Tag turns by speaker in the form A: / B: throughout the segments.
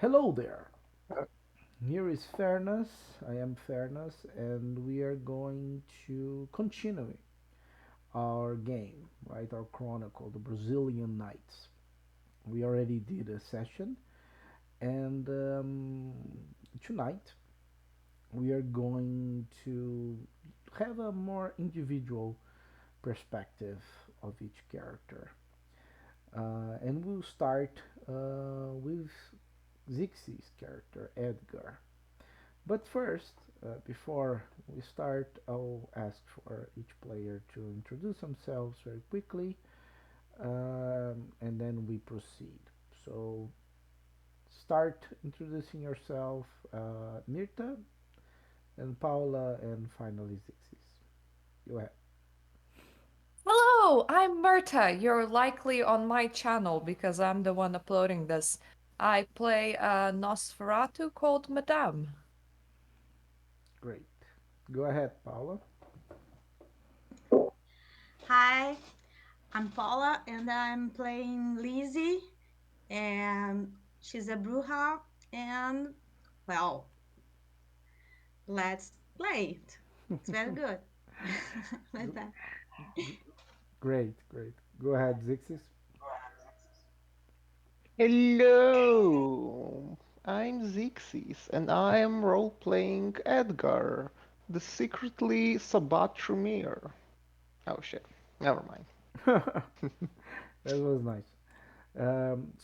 A: Hello there.
B: Uh,
A: Here is Fairness. I am Fairness, and we are going to continue our game, right? Our chronicle, the Brazilian Nights. We already did a session, and tonight we are going to have a more individual perspective of each character. And we'll start with Zixie's character, Edgar. But first, before we start, I'll ask for each player to introduce themselves very quickly, and then we proceed. So, start introducing yourself, Mirta, and Paula, and finally Zixis. Go ahead.
C: Hello, I'm Marta. You're likely on my channel because I'm the one uploading this. I play a Nosferatu called Madame.
A: Great. Go ahead, Paula.
D: Hi, I'm Paula and I'm playing Lizzie and she's a bruja and well, let's play it. It's very good. Like that.
A: Great, great. Go ahead, Zixis.
B: Hello, I'm Zixis, and I am role-playing Edgar, the secretly Sabat Tremere. Oh shit, never mind.
A: That was nice.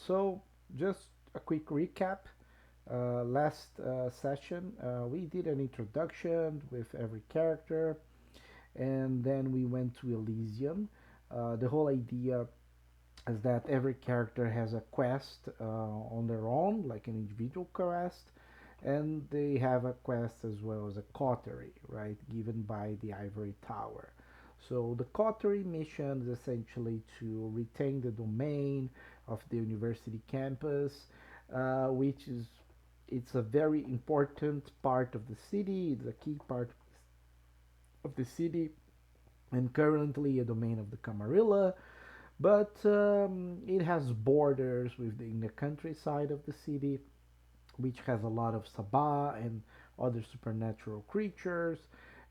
A: So, just a quick recap. Last session, we did an introduction with every character, and then we went to Elysium. The whole idea is that every character has a quest on their own, like an individual quest, and they have a quest as well as a coterie, right, given by the Ivory Tower. So the coterie mission is essentially to retain the domain of the university campus, which is it's a very important part of the city. It's a key part of the city, and currently a domain of the Camarilla, but it has borders within the countryside of the city, which has a lot of Sabah and other supernatural creatures,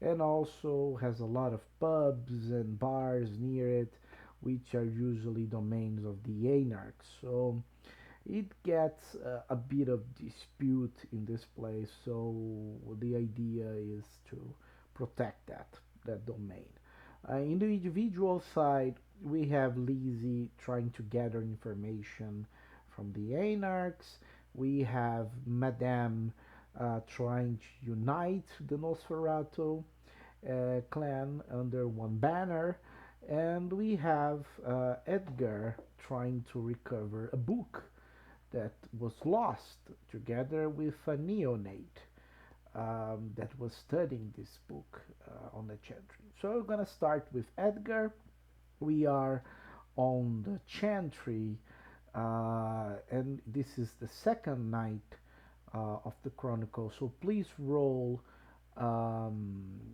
A: and also has a lot of pubs and bars near it, which are usually domains of the Anarchs. So it gets a bit of dispute in this place. So the idea is to protect that domain. In the individual side, we have Lizzie trying to gather information from the Anarchs. We have Madame trying to unite the Nosferatu clan under one banner. And we have Edgar trying to recover a book that was lost together with a neonate that was studying this book on the chantry. So we're gonna start with Edgar. We are on the chantry, and this is the second night of the chronicle. So please roll a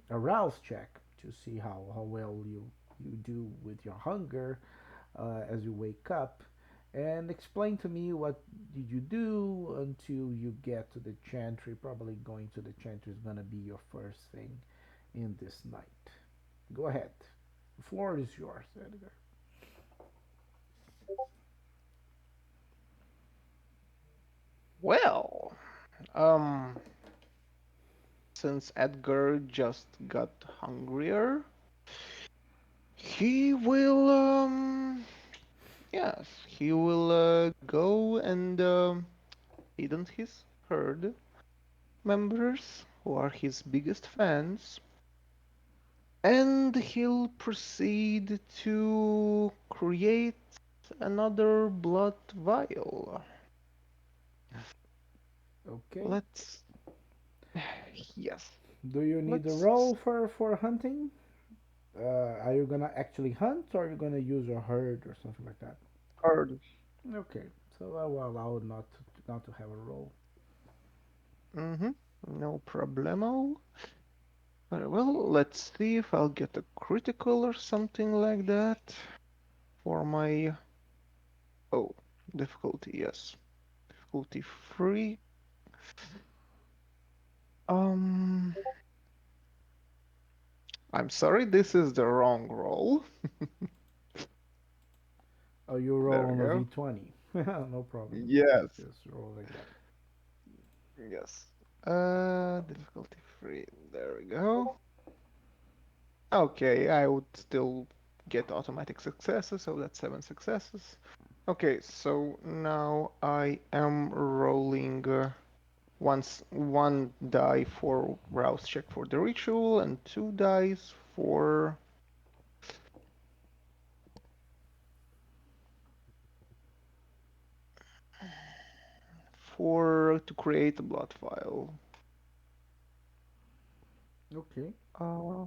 A: rouse check to see how well you do with your hunger as you wake up, and explain to me what did you do until you get to the chantry. Probably going to the chantry is gonna be your first thing in this night. Go ahead. The floor is yours, Edgar.
B: Well, um, since Edgar just got hungrier, he will, yes, he will go and feed on his herd members who are his biggest fans, and he'll proceed to create another blood vial.
A: Okay.
B: Let's, yes,
A: Do you need a
B: let's
A: roll for hunting? Are you gonna actually hunt, or are you gonna use a herd or something like that?
B: herd.
A: Okay, so I will allow not to have a roll.
B: Mm-hmm. No problemo. Very well, let's see if I'll get a critical or something like that for my... Oh, difficulty, yes. difficulty free. Um, I'm sorry, this is the wrong roll.
A: Oh, you
B: There
A: roll
B: we
A: on a
B: go.
A: V20. No problem.
B: Yes,
A: Just roll again.
B: yes. Difficulty free. There we go. Okay, I would still get automatic successes, so that's 7 successes. Okay, so now I am rolling once one die for rouse check for the ritual and two dice for to create a blood file.
A: Okay.
B: Uh,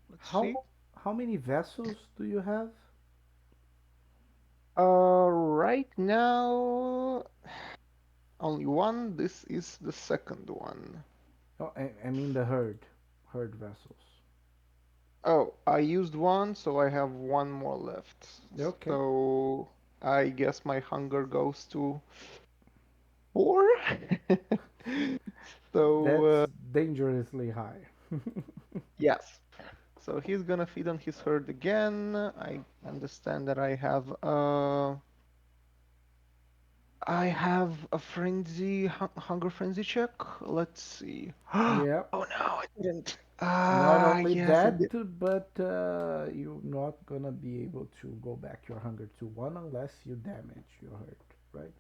B: let's see.
A: How how many vessels do you have?
B: Right now only one. This is the second one.
A: Oh, I mean the herd vessels.
B: Oh, I used one, so I have one more left.
A: Okay.
B: So I guess my hunger goes to four. So
A: That's dangerously high.
B: yes. So he's gonna feed on his herd again. I understand that I have a hunger frenzy check. Let's see.
A: Yeah.
B: Oh no, I didn't.
A: Not
B: Ah,
A: only
B: yes, I
A: that,
B: did.
A: but you're not gonna be able to go back your hunger to one unless you damage your herd, right?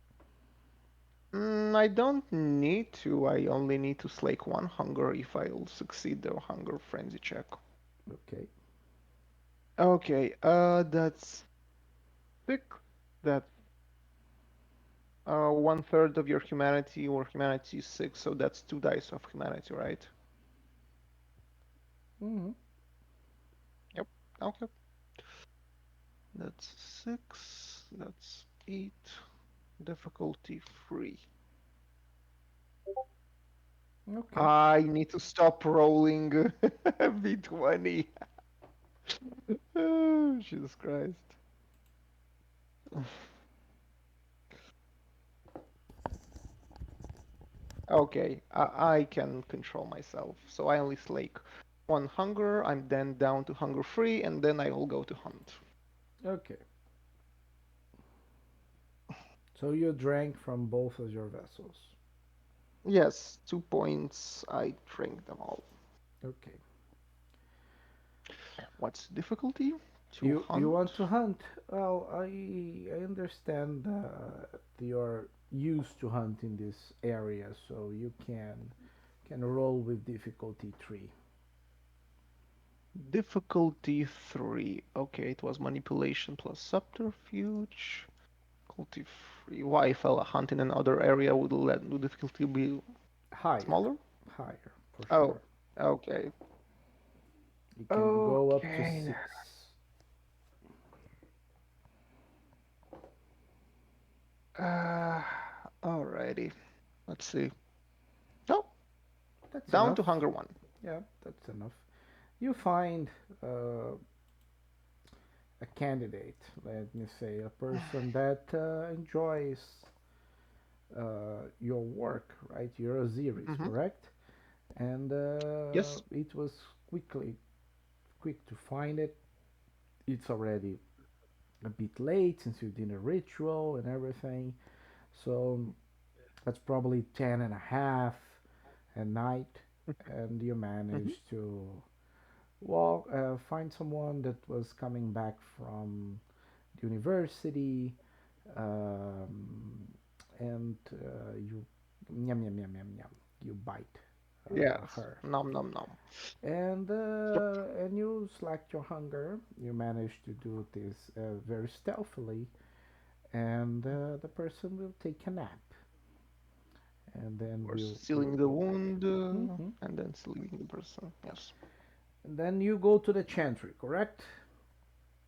B: I don't need to. I only need to slake one hunger if I'll succeed the hunger frenzy check.
A: Okay.
B: Okay, that's six. That's 1/3 of your humanity, or humanity is six, so that's two dice of humanity, right?
A: Hmm.
B: Yep. Okay. That's six. That's eight. Difficulty free.
A: Okay.
B: I need to stop rolling V20. Oh, Jesus Christ. Okay, I can control myself. So I only slake one hunger. I'm then down to hunger free, and then I will go to hunt.
A: Okay. So you drank from both of your vessels.
B: Yes, 2 points. I drink them all.
A: Okay.
B: What's the difficulty? To
A: You
B: hunt?
A: want to hunt? Well, I understand that you're used to hunt in this area, so you can roll with difficulty 3.
B: Difficulty 3. Okay, it was manipulation plus subterfuge. Difficulty 3. Why if I hunt in another area would let the difficulty be
A: Higher,
B: smaller?
A: higher for
B: Oh,
A: sure.
B: okay.
A: It can go up to
B: Okay.
A: 6.
B: Uh, Alrighty. Let's see. Oh,
A: That's
B: down
A: enough.
B: to hunger one.
A: Yeah, that's enough. You find uh, a candidate, let me say, a person that enjoys your work, right? You're a series,
B: Mm-hmm.
A: correct? And
B: Yes.
A: it was quick to find it. It's already a bit late since you did a ritual and everything. So that's probably 10 and a half at night, and you
B: Mm-hmm.
A: managed to find someone that was coming back from the university, um, and you yum yum yum yum yum. You bite
B: Yes.
A: her,
B: Nom nom nom. Yep.
A: and you slacked your hunger. You managed to do this very stealthily, and the person will take a nap, and then
B: We're
A: we'll
B: sealing the
A: go back.
B: wound
A: Hmm.
B: and then sleeping the person. Yes.
A: And then you go to the chantry, correct?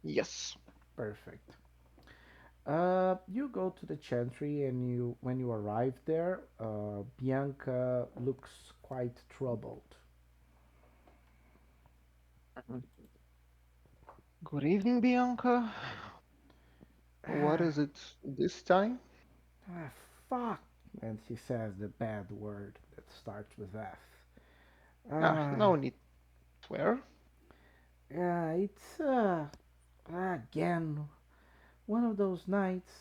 B: Yes.
A: Perfect. You go to the chantry, and when you arrive there, Bianca looks quite troubled.
B: Good evening, Bianca. What
A: Ah,
B: is it this time?
A: ah, fuck! and she says the bad word that starts with F.
B: Ah,
A: Ah,
B: no need to swear.
A: yeah, it's again one of those nights.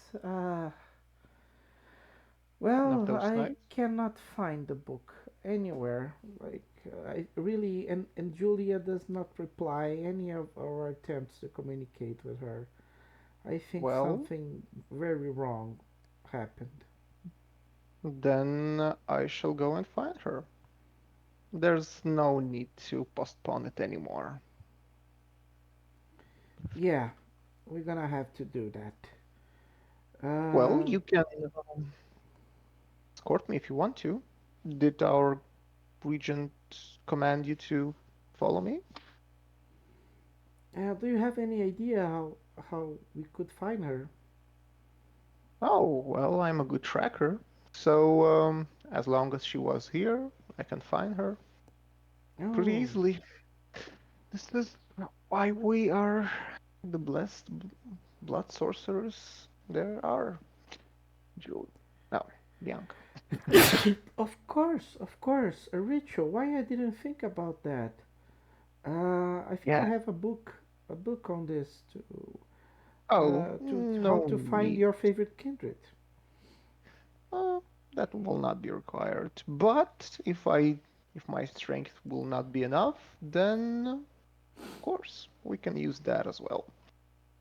B: One of
A: Well,
B: those
A: I
B: nights.
A: cannot find the book anywhere. Like I really and Julia does not reply any of our attempts to communicate with her. I think
B: Well,
A: something very wrong happened.
B: then I shall go and find her. There's no need to postpone it anymore.
A: Yeah, we're gonna have to do that.
B: Well,
A: Uh,
B: you can escort me if you want to. Did our regent command you to follow me?
A: do you have any idea how we could find her?
B: Oh, well, I'm a good tracker. So, as long as she was here, I can find her pretty
A: Oh,
B: easily. This is why we are the blessed blood sorcerers there are, Julie. No, Bianca.
A: of course, a ritual. Why I didn't think about that? I think I
B: Yeah.
A: have a book on this
B: Oh,
A: to how
B: no
A: to find
B: need.
A: your favorite kindred.
B: Uh, that will not be required. But if my strength will not be enough, then of course we can use that as well.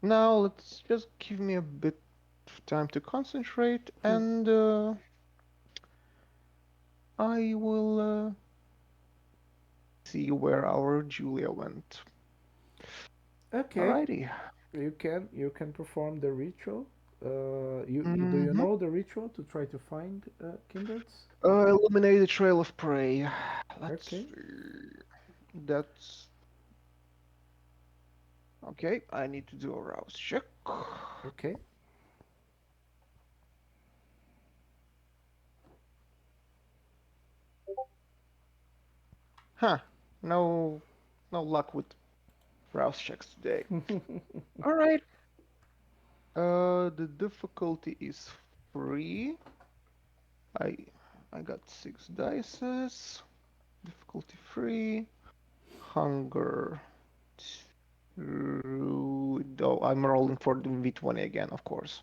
B: Now let's just give me a bit of time to concentrate, and I will see where our Julia went.
A: Okay,
B: Alrighty.
A: you can perform the ritual. You do you
B: Mm-hmm.
A: know the ritual to try to find kindreds?
B: Eliminate the trail of prey. Let's
A: Okay,
B: see. That's okay. I need to do a rouse check.
A: okay.
B: Huh. No, no luck with rouse checks today. All right. The difficulty is free. I I got 6 dices. Difficulty free. Hunger. Oh, I'm rolling for the V20 again, of course.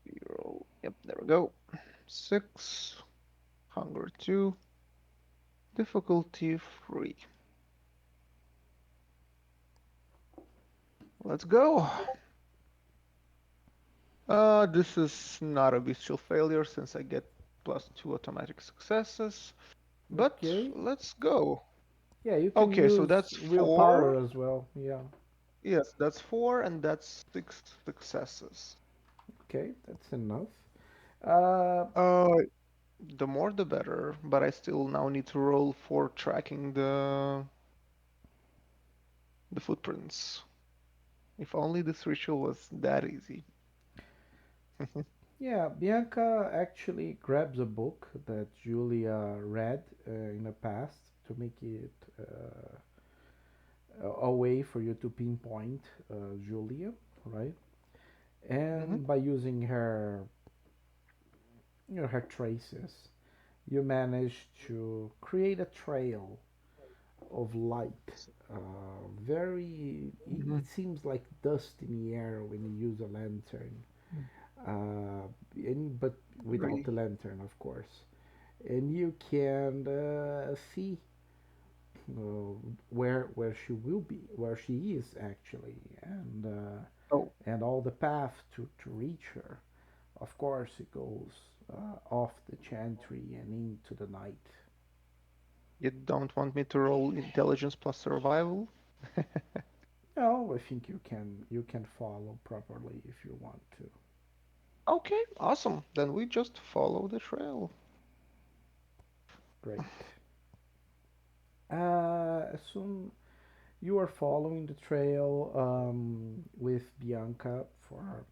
B: Zero. Yep, there we go. 6. Hunger 2. Difficulty free. Let's go. This is not a bestial failure since I get +2 automatic successes. But
A: Okay.
B: let's go.
A: Yeah, you can
B: Okay, so
A: use
B: that's
A: willpower
B: 4.
A: as well. Yeah.
B: Yes, that's 4, and that's 6 successes.
A: Okay, that's enough. Uh,
B: Uh, the more the better, but I still now need to roll for tracking the footprints. If only this ritual was that easy.
A: yeah, Bianca actually grabs a book that Julia read in the past to make it a way for you to pinpoint Julia, right?
B: Hmm.
A: And by using her, her traces, you manage to create a trail of light. It
B: Hmm.
A: seems like dust in the air when you use a lantern, but without
B: Really?
A: the lantern, of course. And you can see uh, where she will be, where she is actually,
B: Oh,
A: and all the path to reach her. Of course, it goes off the chantry and into the night.
B: you don't want me to roll intelligence plus survival?
A: No, I think you can follow properly if you want to.
B: Okay, awesome. Then we just follow the trail.
A: Great. As soon you are following the trail with Bianca for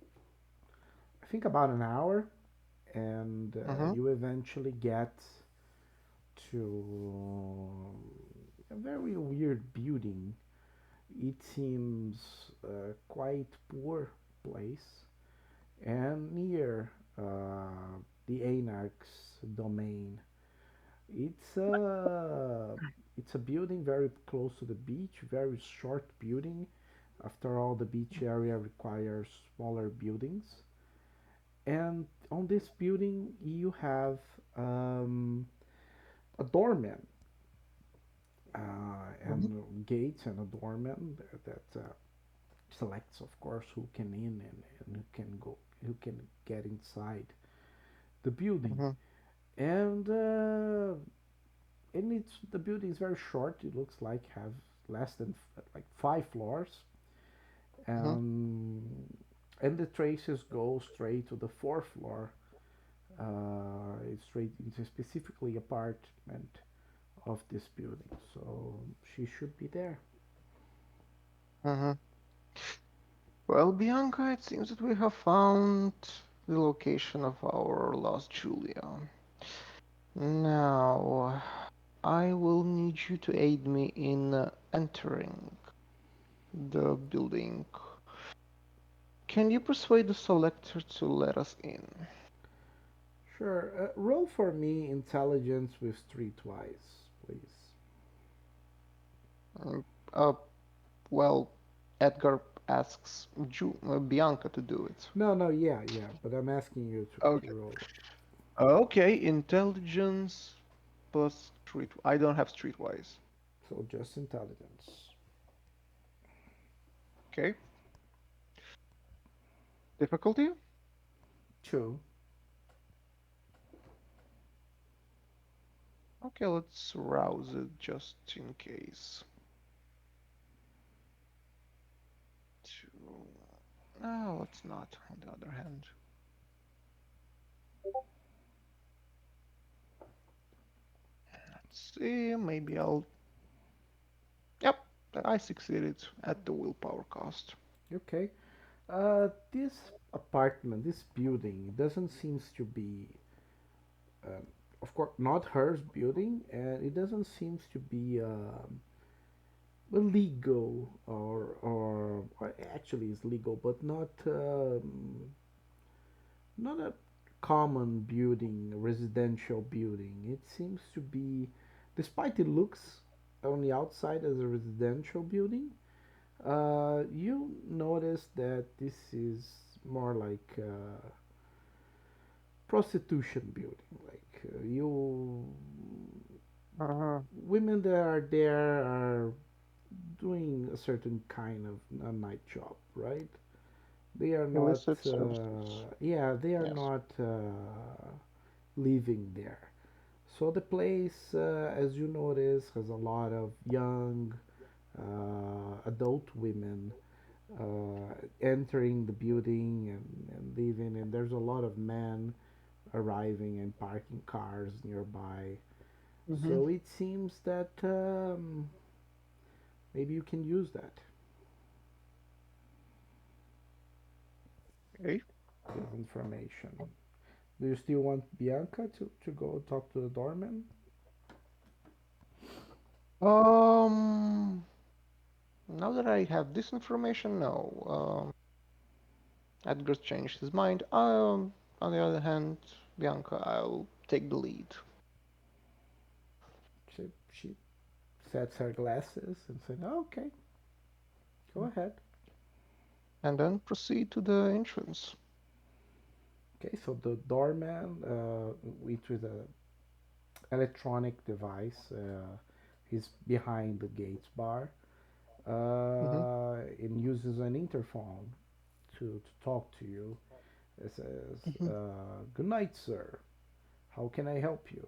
A: I think about an hour, and
B: Hmm.
A: you eventually get to a very weird building. It seems quite poor place, and near the Anarch's domain. It's a it's a building very close to the beach, very short building. After all, the beach area requires smaller buildings. And on this building, you have a doorman
B: Mhm.
A: and gates and a doorman that selects, of course, who can in and who can get inside the building.
B: Mhm.
A: And it's the building is very short. It looks like have less than like 5 floors,
B: Mhm.
A: um, and the traces go straight to the fourth floor. It's straight into specifically apartment of this building, so she should be there.
B: Mhm. Well, Bianca, it seems that we have found the location of our lost Julia. Now, I will need you to aid me in entering the building. Can you persuade the selector to let us in?
A: Sure. Roll for me intelligence with streetwise, please.
B: Mm, Uh, well, Edgar asks Bianca to do it.
A: No, no, yeah, yeah. But I'm asking you to
B: Okay.
A: roll it.
B: Okay, intelligence plus street. I don't have streetwise.
A: So just intelligence.
B: Okay. Difficulty?
A: Two.
B: Okay, let's rouse it just in case. Two. No, let's not, on the other hand. Let's see, maybe I'll. Yep, I succeeded at the willpower cost.
A: Okay. This apartment, this building, doesn't seems to be, um, of course, not hers building, and it doesn't seems to be legal or actually is legal, but not a common building, residential building. It seems to be, despite it looks on the outside as a residential building, you notice that this is more like prostitution building. Like you,
B: Uh-huh.
A: women that are there are doing a certain kind of a night job, right? They are not,
B: Illicit services.
A: yeah, they are
B: Yes.
A: not living there. So the place, as you notice, has a lot of young adult women entering the building and leaving, and there's a lot of men arriving and parking cars nearby.
B: Mm-hmm.
A: So it seems that maybe you can use that,
B: Okay.
A: this information. Do you still want Bianca to go talk to the doorman?
B: Um, Now that I have this information, no. Edgar's changed his mind. On the other hand, Bianca, I'll take the lead.
A: She sets her glasses and said, oh, "Okay, go ahead."
B: And then proceed to the entrance.
A: Okay, so the doorman, which is a electronic device, he's behind the gates bar,
B: Mm-hmm.
A: and uses an interphone to talk to you. It says,
B: Mm-hmm.
A: "Good night, sir. How can I help you?"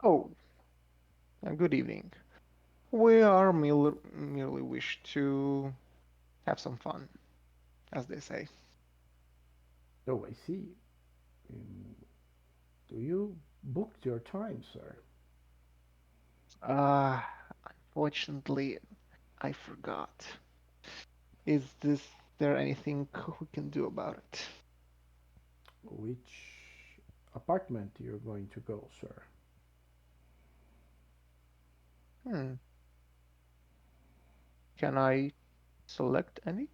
B: Oh, good evening. We are merely wish to have some fun, as they say.
A: Oh, I see. Um, do you booked your time, sir?
B: Ah, unfortunately, I forgot. Is there anything we can do about it?
A: Which apartment you're going to go, sir?
B: Hmm. Can I select any?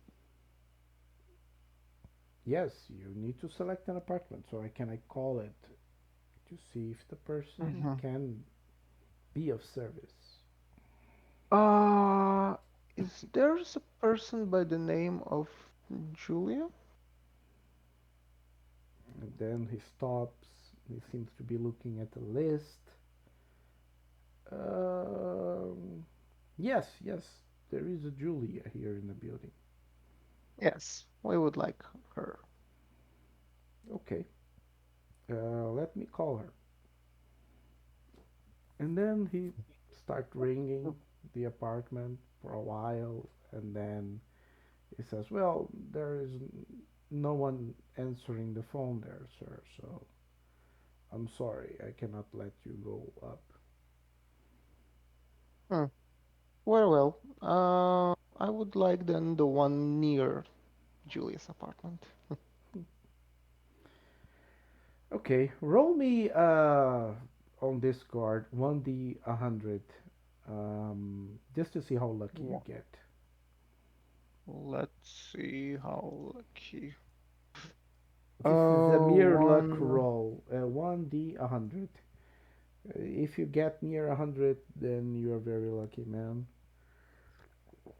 A: Yes, you need to select an apartment. So I can I call it to see if the person
B: Mhm.
A: can be of service.
B: Uh, is there a person by the name of Julia?
A: And then he stops. He seems to be looking at the list. Um, yes, yes, there is a Julia here in the building.
B: Yes, we would like her.
A: Okay, let me call her. And then he start ringing the apartment for a while, and then he says, "Well, there is no one answering the phone there, sir. So I'm sorry, I cannot let you go up."
B: Hmm. Well, I would like then the one near Julia's apartment.
A: Okay, roll me on Discord 1d100, just to see how lucky you
B: Yeah.
A: get.
B: Let's see how lucky.
A: This is a mere luck
B: One.
A: roll, 1d100. If you get near 100, then you are very lucky, man.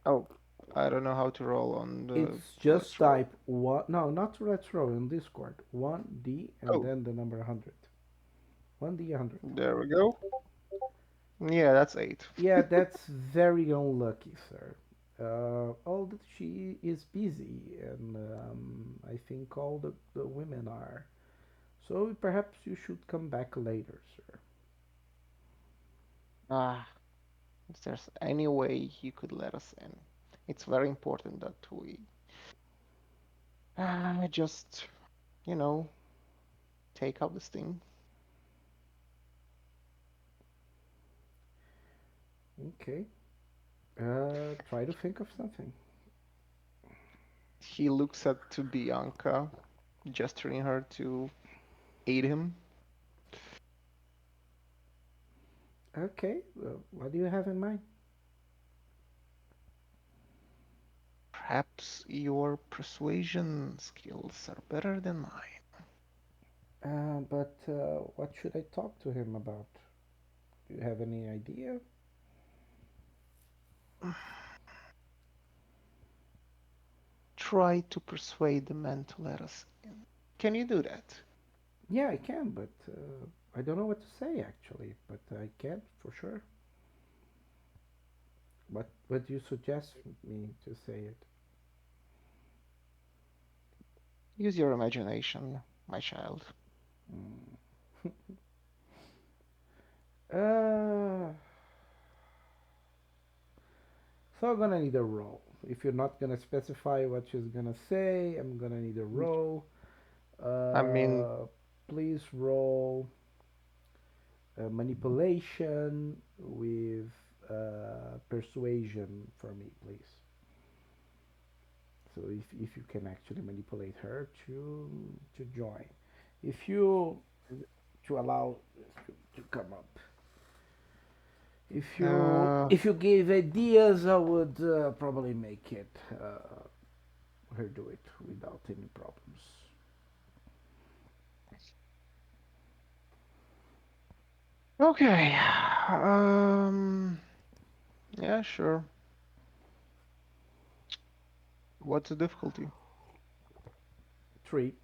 B: Oh, I don't know how to roll on the
A: It's just
B: Let's Roll.
A: type one. No, not let's roll in Discord. 1d and
B: Oh,
A: then the number 100. 1d100.
B: there we go. Yeah, that's 8.
A: Yeah, that's very unlucky, sir. All that she is busy, and I think all the women are. So perhaps you should come back later, sir.
B: Ah, if there's any way you could let us in. It's very important that we just, you know, take out this thing.
A: Okay. Try to think of something.
B: He looks at to Bianca, gesturing her to aid him.
A: Okay. What do you have in mind?
B: Perhaps your persuasion skills are better than mine.
A: But what should I talk to him about? Do you have any idea?
B: Try to persuade the man to let us in. Can you do that?
A: Yeah, I can, but I don't know what to say actually. But I can for sure. What do you suggest me to say it?
B: Use your imagination, my child.
A: Mm. Uh, so I'm gonna need a roll. If you're not gonna specify what she's gonna say, I'm gonna need a roll.
B: I mean,
A: Uh, please roll manipulation with persuasion for me, please. So if you can actually manipulate her to join, if you to allow to come up.
B: uh,
A: If you give ideas, I would probably make it her do it without any problems.
B: okay. Um, yeah, sure. What's the difficulty?
A: Three.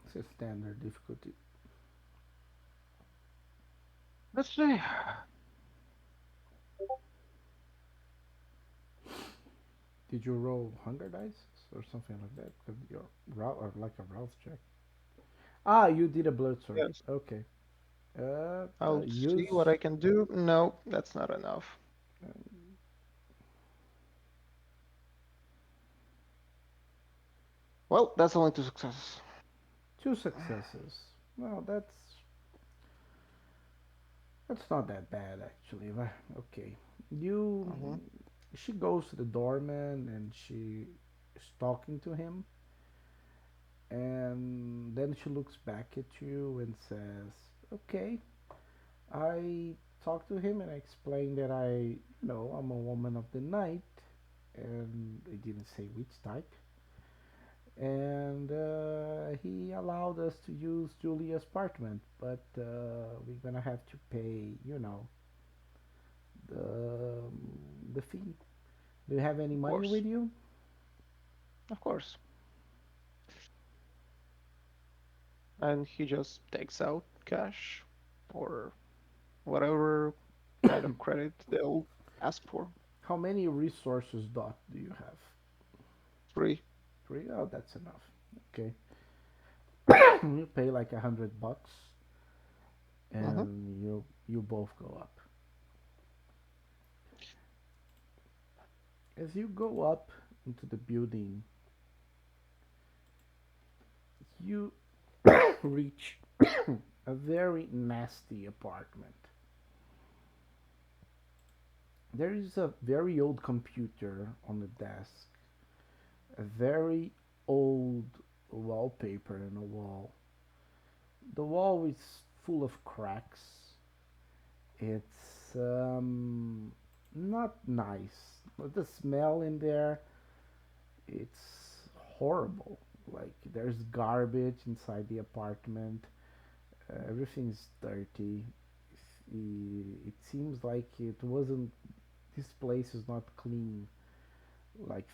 A: It's a standard difficulty.
B: Let's see.
A: Did you roll hunger dice or something like that? Because you're or like a Ralph check. Ah, you did a blood sword.
B: Yes,
A: Okay.
B: I'll see
A: Use.
B: what I can do. No, that's not enough. Well, that's only 2 successes.
A: Two successes. Well, that's not that bad actually. Okay. You.
B: Hmm.
A: She goes to the doorman and she is talking to him, and then she looks back at you and says, "Okay, I talked to him and I explained that I'm a woman of the night, and I didn't say which type. and he allowed us to use Julia's apartment, but we're gonna have to pay, the the fee. Do you have any
B: Of
A: money
B: course,
A: with you?
B: of course. And he just takes out cash or whatever kind of credit they'll ask for.
A: How many resources dot do you have?
B: Free.
A: Three? Oh, that's enough. Okay. You pay like $100,
B: Mm-hmm.
A: and you both go up. As you go up into the building, you reach a very nasty apartment. There is a very old computer on the desk, a very old wallpaper on the wall. The wall is full of cracks. It's not nice. The smell in there, it's horrible. Like there's garbage inside the apartment. Everything's dirty. It seems like it wasn't. This place is not clean. Like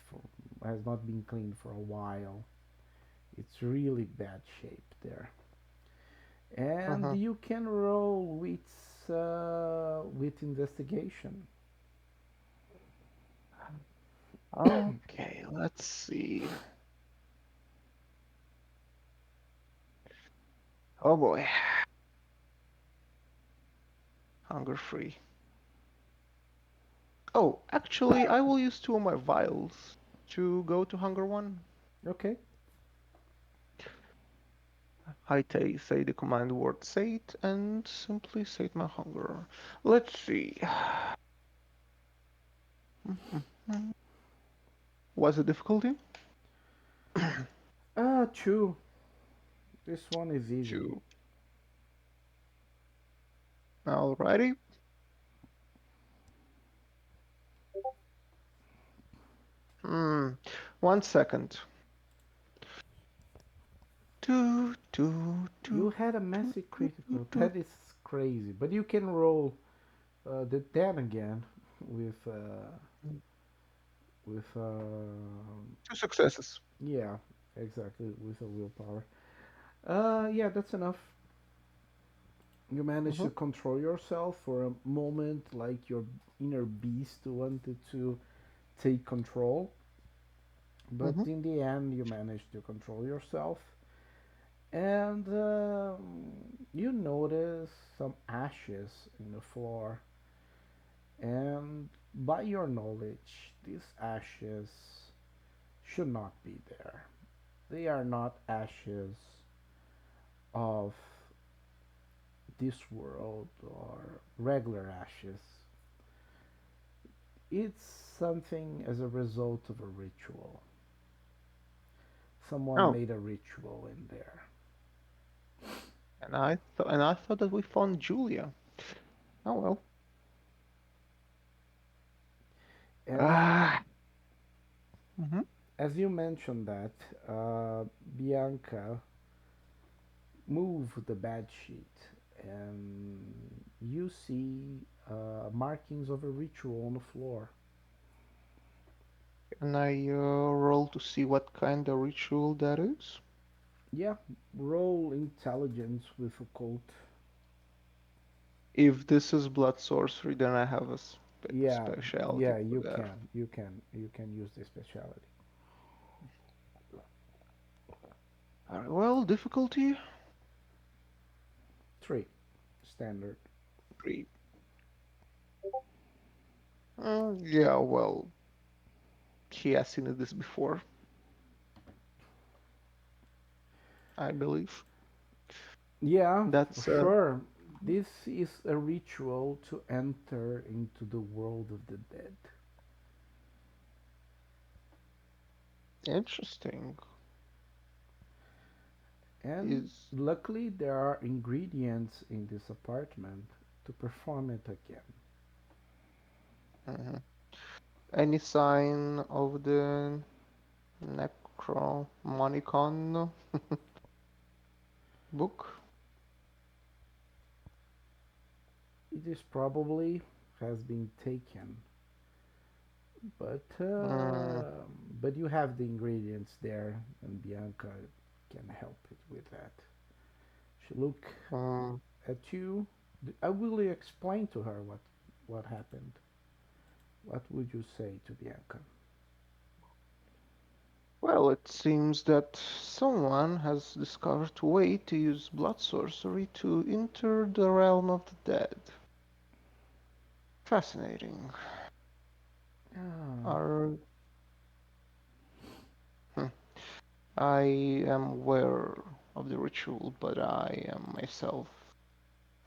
A: has not been cleaned for a while. It's really bad shape there. And
B: Mm-hmm.
A: you can roll with investigation.
B: Okay, let's see. Oh boy, hunger free. Oh, actually, I will use two of my vials to go to hunger one.
A: Okay.
B: Say the command word sate and simply sate my hunger. Let's see. What's the difficulty?
A: Two. This one is easy.
B: Two. Alrighty. Hmm. 1 second. Two, two,
A: You
B: two,
A: had a
B: two,
A: massive
B: two, two,
A: critical.
B: two.
A: That is crazy. But you can roll the 10 again with
B: Two successes.
A: yeah, exactly, with a willpower. Yeah, that's enough. You managed
B: Mm-hmm,
A: to control yourself for a moment, like your inner beast wanted to take control, but
B: mm-hmm.
A: in the end, you managed to control yourself, and you notice some ashes in the floor. And by your knowledge, these ashes should not be there. They are not ashes of this world or regular ashes. It's something as a result of a ritual. Someone
B: Oh,
A: made a ritual in there.
B: and I thought that we found Julia. Oh well.
A: As
B: Ah. Mm-hmm,
A: as you mentioned that, Bianca moved the bed sheet, and you see markings of a ritual on the floor.
B: and I roll to see what kind of ritual that is.
A: Yeah, roll intelligence with occult.
B: If this is blood sorcery, then I have a
A: Yeah,
B: specialty
A: yeah,
B: for that.
A: you can use this specialty.
B: Alright, well, difficulty
A: Three, standard.
B: 3. Yeah, well, he has seen this before, I believe.
A: Yeah, for
B: That's
A: sure. This is a ritual to enter into the world of the dead.
B: interesting.
A: And
B: Is
A: luckily, there are ingredients in this apartment to perform it again.
B: mhm. Any sign of the Necromonicon book.
A: It is probably has been taken, but
B: Mm,
A: you have the ingredients there, and Bianca can help it with that. She look
B: mm.
A: at you. I will explain to her what happened. What would you say to Bianca?
B: Well, it seems that someone has discovered a way to use blood sorcery to enter the realm of the dead. Fascinating.
A: Ah,
B: Are hmm, I am aware of the ritual, but I am myself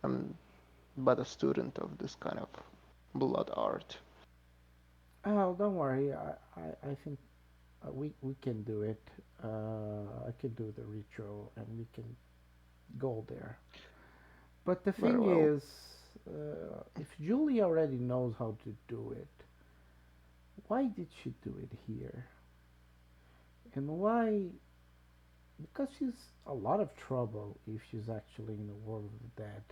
B: am but a student of this kind of blood art.
A: oh, don't worry. I think we can do it. I can do the ritual, and we can go there. But the
B: Very
A: thing
B: well.
A: is, if Julie already knows how to do it, why did she do it here? And why? Because she's a lot of trouble if she's actually in the world of the dead.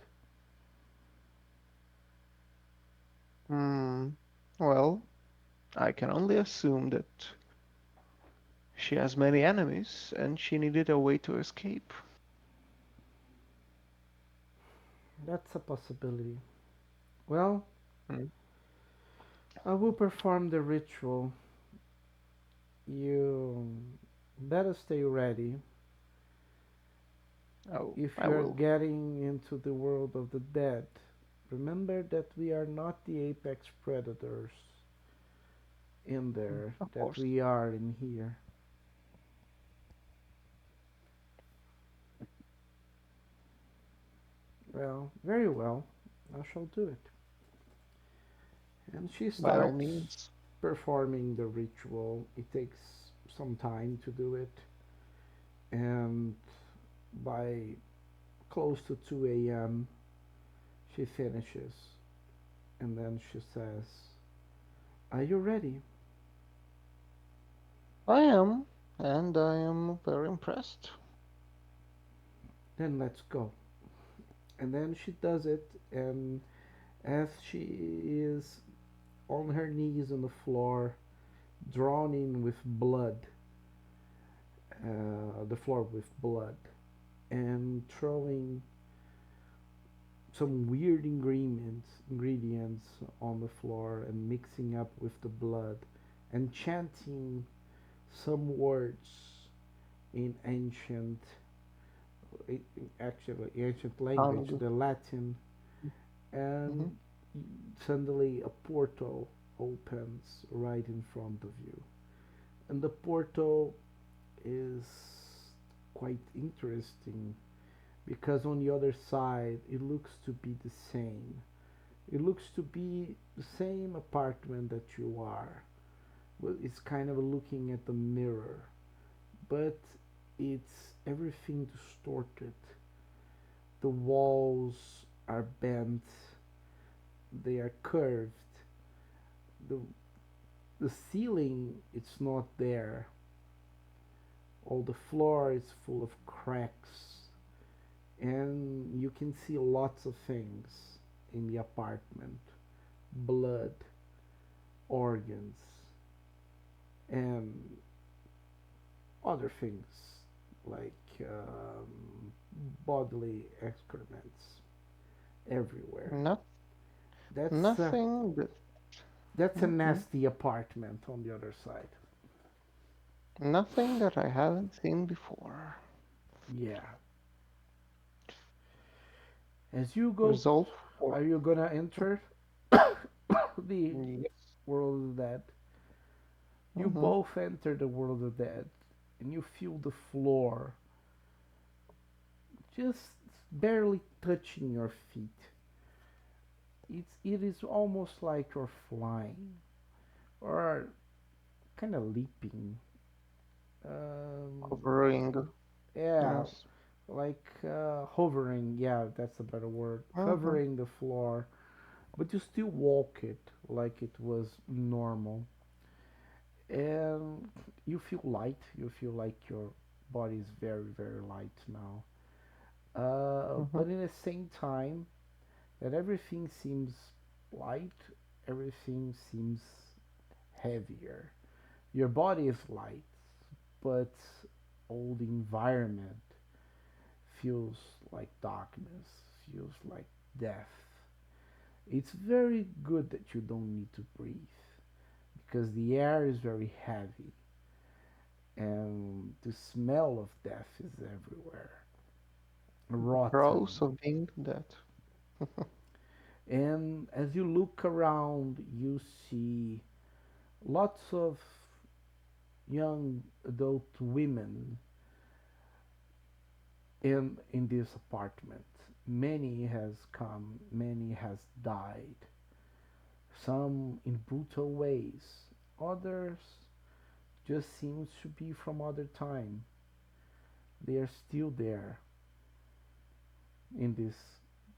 B: Hmm. Well, I can only assume that she has many enemies and she needed a way to escape.
A: That's a possibility. Well,
B: Hmm.
A: I will perform the ritual. You better stay ready.
B: Oh,
A: If
B: I
A: you are
B: will.
A: getting into the world of the dead, remember that we are not the apex predators in there
B: Of
A: that
B: course.
A: we are in here. Well, very well. I shall do it. And she
B: By all
A: starts
B: means.
A: performing the ritual. It takes some time to do it, and by close to 2 a.m., she finishes, and then she says, "Are you ready?
B: I am, and I am very impressed.
A: Then let's go." And then she does it, and as she is on her knees on the floor, drowning with blood, the floor with blood, and throwing some weird ingredients on the floor and mixing up with the blood and chanting some words in actually ancient language,
B: Hallelujah.
A: the Latin,
B: Hmm.
A: and suddenly a portal opens right in front of you. And the portal is quite interesting because on the other side it looks to be the same. It looks to be the same apartment that you are. Well, it's kind of looking at the mirror, but it's everything distorted. The walls are bent, they are curved. The the ceiling it's not there. All the floor is full of cracks, and you can see lots of things in the apartment: blood, organs, and other things like bodily excrements everywhere.
B: Not
A: That's uh,
B: nothing that
A: that's a
B: mhm.
A: nasty apartment on the other side.
B: Nothing that I haven't seen before.
A: Yeah. As you go,
B: Result for
A: are you gonna enter the
B: yes.
A: world of the dead? You
B: Hmm.
A: both enter the world of the dead, and you feel the floor just barely touching your feet. It is almost like you're flying or kind of leaping. Um,
B: Covering.
A: yeah,
B: Yes.
A: like hovering. Yeah, that's a better word.
B: Hmm.
A: Covering the floor, but you still walk it like it was normal. and you feel light. You feel like your body is very, very light now.
B: Mm-hmm.
A: But in the same time, that everything seems light, everything seems heavier. Your body is light, but all the environment feels like darkness, feels like death. It's very good that you don't need to breathe because the air is very heavy and the smell of death is everywhere.
B: Pros
A: Rotten.
B: of being dead.
A: And as you look around, you see lots of young adult women in this apartment. Many has come, many has died. Some in brutal ways. Others just seems to be from other time. They are still there in this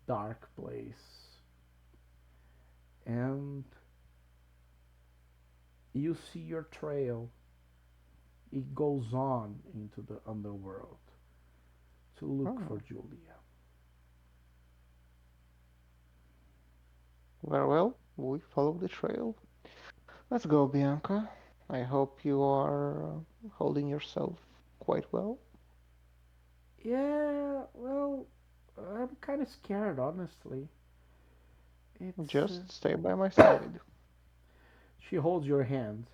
A: dark place. And you see your trail. It goes on into the underworld to look
B: Hmm.
A: for Julia.
B: Very well, we follow the trail. Let's go, Bianca. I hope you are holding yourself quite well.
A: Yeah, well, I'm kind of scared, honestly. It's.
B: Just stay by my side.
A: She holds your hand,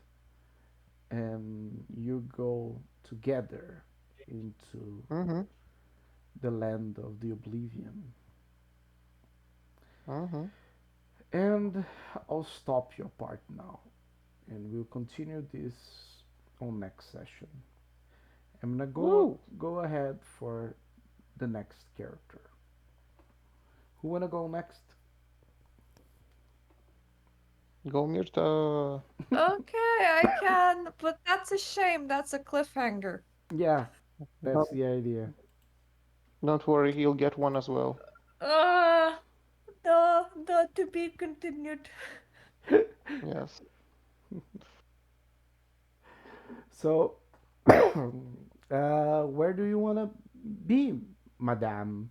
A: and you go together into
B: Mm-hmm.
A: the land of the oblivion.
B: Mm-hmm.
A: And I'll stop your part now, and we'll continue this on next session. I'm gonna
B: Woo!
A: go ahead for the next character. Who wanna go next?
B: Go, Mirta.
C: Okay, I can, but that's a shame. That's a cliffhanger.
A: Yeah, that's
B: Don't,
A: the idea.
B: don't worry, he'll get one as well.
C: Uh, the to be continued.
B: Yes.
A: So, where do you wanna be, Madame?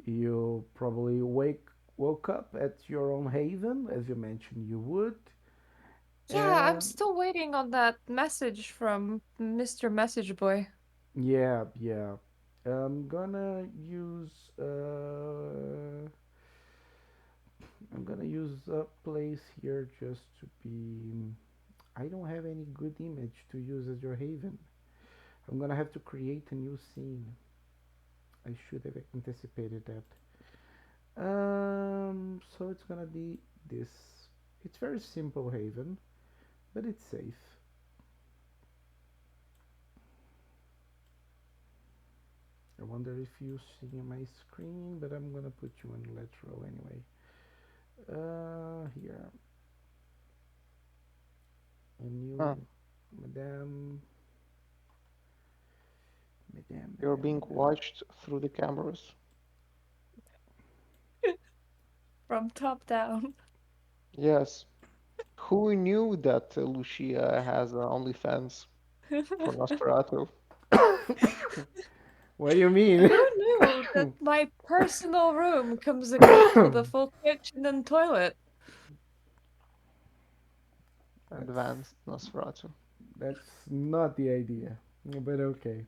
A: You probably woke up at your own haven, as you mentioned you would.
C: Yeah, I'm
A: And
C: still waiting on that message from Mr. Message Boy.
A: yeah, yeah. I'm gonna use uh I'm gonna use a place here just to be. I don't have any good image to use as your haven. I'm gonna have to create a new scene. I should have anticipated that. So it's gonna be this. It's very simple haven, but it's safe. I wonder if you see my screen, but I'm gonna put you in let's row anyway. Here, a
B: Huh.
A: new Madame, Madame,
B: You're
A: Madame,
B: being
A: Madame.
B: watched through the cameras.
C: From top down.
B: Yes. Who knew that Lucia has OnlyFans for Nosferatu?
A: What do you mean?
C: Who knew that my personal room comes equipped with a full kitchen and toilet?
A: that's
B: Advanced Nosferatu.
A: that's not the idea, but okay.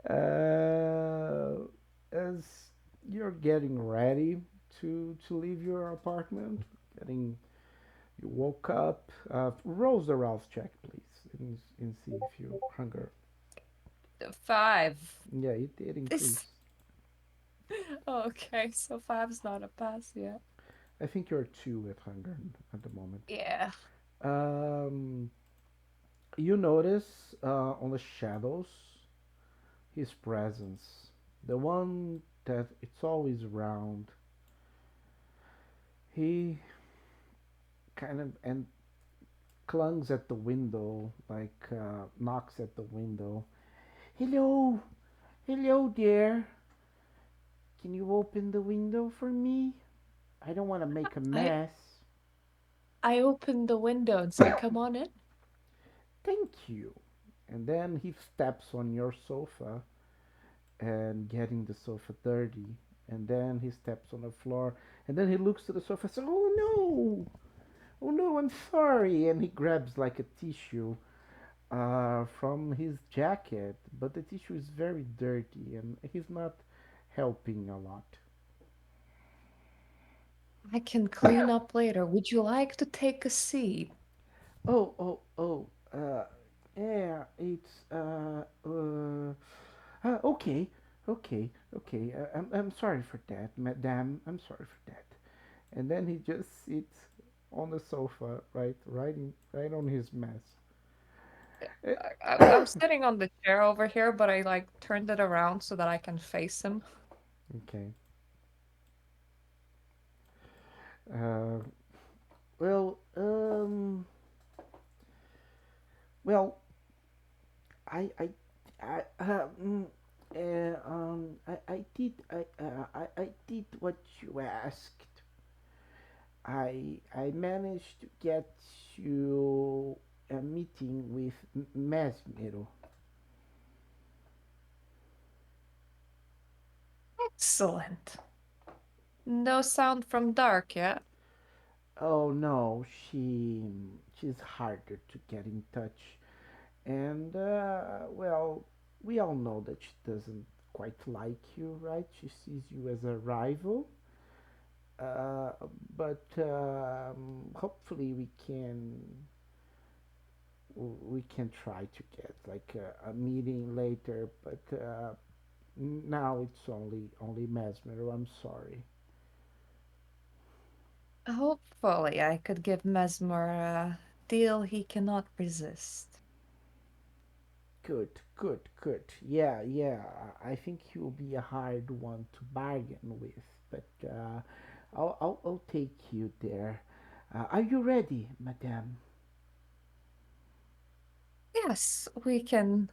A: Uh, as you're getting ready to leave your apartment, getting you woke up. Roll the Ralph check, please, and see if you hunger.
C: 5.
A: Yeah, it did
C: This.
A: increase.
C: Okay, so five's not a pass yet.
A: I think you're two at hunger at the moment.
C: Yeah.
A: Um, you notice on the shadows his presence, the one that it's always around. He kind of and clungs at the window, like knocks at the window. Hello, hello there. Can you open the window for me? I don't want to make a
C: I
A: mess.
C: I opened the window and say, "Come on in."
A: Thank you. And then he steps on your sofa and getting the sofa dirty. And then he steps on the floor. And then he looks to the sofa and says, "Oh no! Oh no, I'm sorry." And he grabs like a tissue from his jacket. But the tissue is very dirty and he's not helping a lot.
C: I can clean up later. Would you like to take a seat?
A: Oh, oh, oh. Yeah, it's okay, okay, okay. I'm sorry for that, madame. I'm sorry for that. And then he just sits on the sofa, right on his mess. Eh,
C: I'm sitting on the chair over here, but I like turned it around so that I can face him.
A: okay. Uh, well, well, I, I, I did, I did what you asked. I managed to get you a meeting with Mesmero.
C: Excellent. No sound from Dark yet.
A: Oh no, she's harder to get in touch, and well, we all know that she doesn't quite like you, right? She sees you as a rival, uh, but hopefully we can try to get like a meeting later, but now it's only Mesmero. I'm sorry.
C: Hopefully, I could give Mesmer a deal he cannot resist.
A: Good, good, good. Yeah, yeah. I think he'll be a hard one to bargain with, but I'll take you there. Are you ready, madame?
C: Yes, we can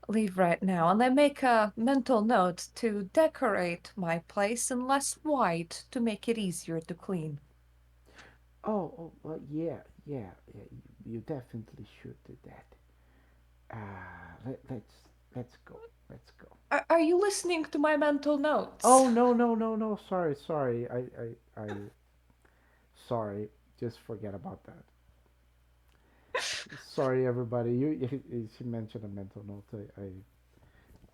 C: leave right now, and I make a mental note to decorate my place in less white to make it easier to clean.
A: Oh, oh, yeah, yeah, yeah. You definitely should do that. Let's go. Let's go.
C: Are you listening to my mental notes?
A: Oh no, no, no, no. Sorry, sorry. Sorry. Just forget about that. Sorry, everybody. She mentioned a mental note.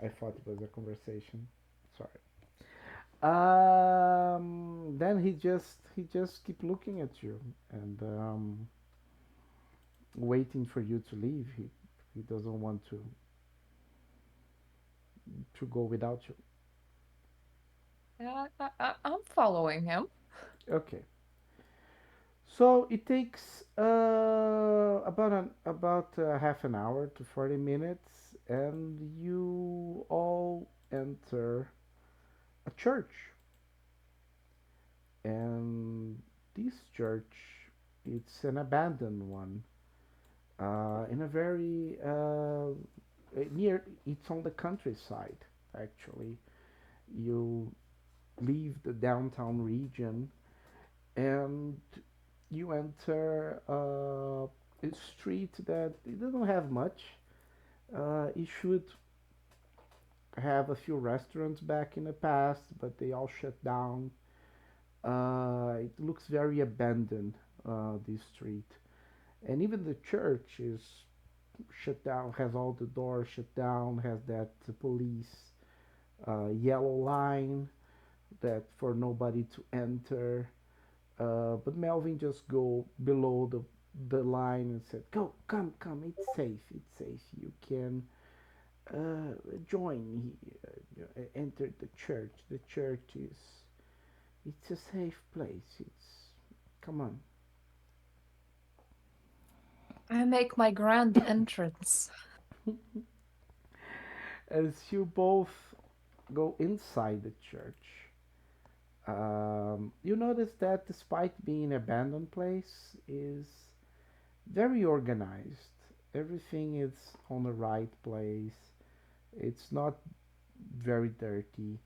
A: I thought it was a conversation. Sorry. Then he just keep looking at you and waiting for you to leave. He doesn't want to go without you.
C: I'm following him.
A: Okay. So it takes about half an hour to 40 minutes, and you all enter a church. And this church, it's an abandoned one, in a very near. It's on the countryside. Actually, you leave the downtown region and you enter a street that it doesn't have much. It should have a few restaurants back in the past, but they all shut down. It looks very abandoned, this street. And even the church is shut down, has all the doors shut down, has that police yellow line that for nobody to enter. But Melvin just go below the line and said, "Go, come, come. It's safe. It's safe. You can join here. Enter the church. The church is it's a safe place. It's come on."
C: I make my grand entrance.
A: As you both go inside the church, you notice that despite being an abandoned place, is very organized. Everything is on the right place. It's not very dirty.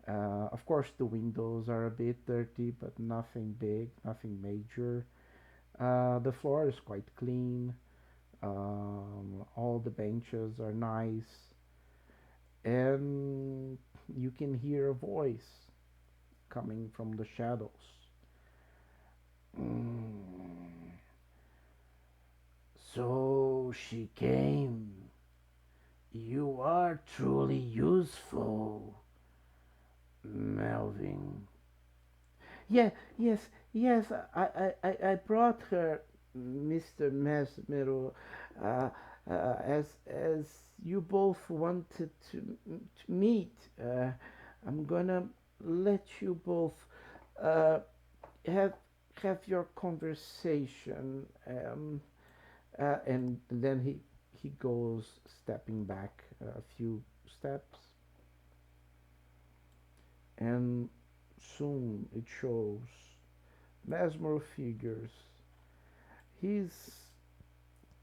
A: Of course, the windows are a bit dirty, but nothing big, nothing major. The floor is quite clean. All the benches are nice, and you can hear a voice coming from the shadows. Mm, so she came. You are truly useful, Melvin. Yeah, yes, yes. I brought her, Mr. Mesmero, uh, as you both wanted to meet. I'm gonna let you both uh, have have your conversation. And then he goes stepping back a few steps, and soon it shows Mesmer figures. He's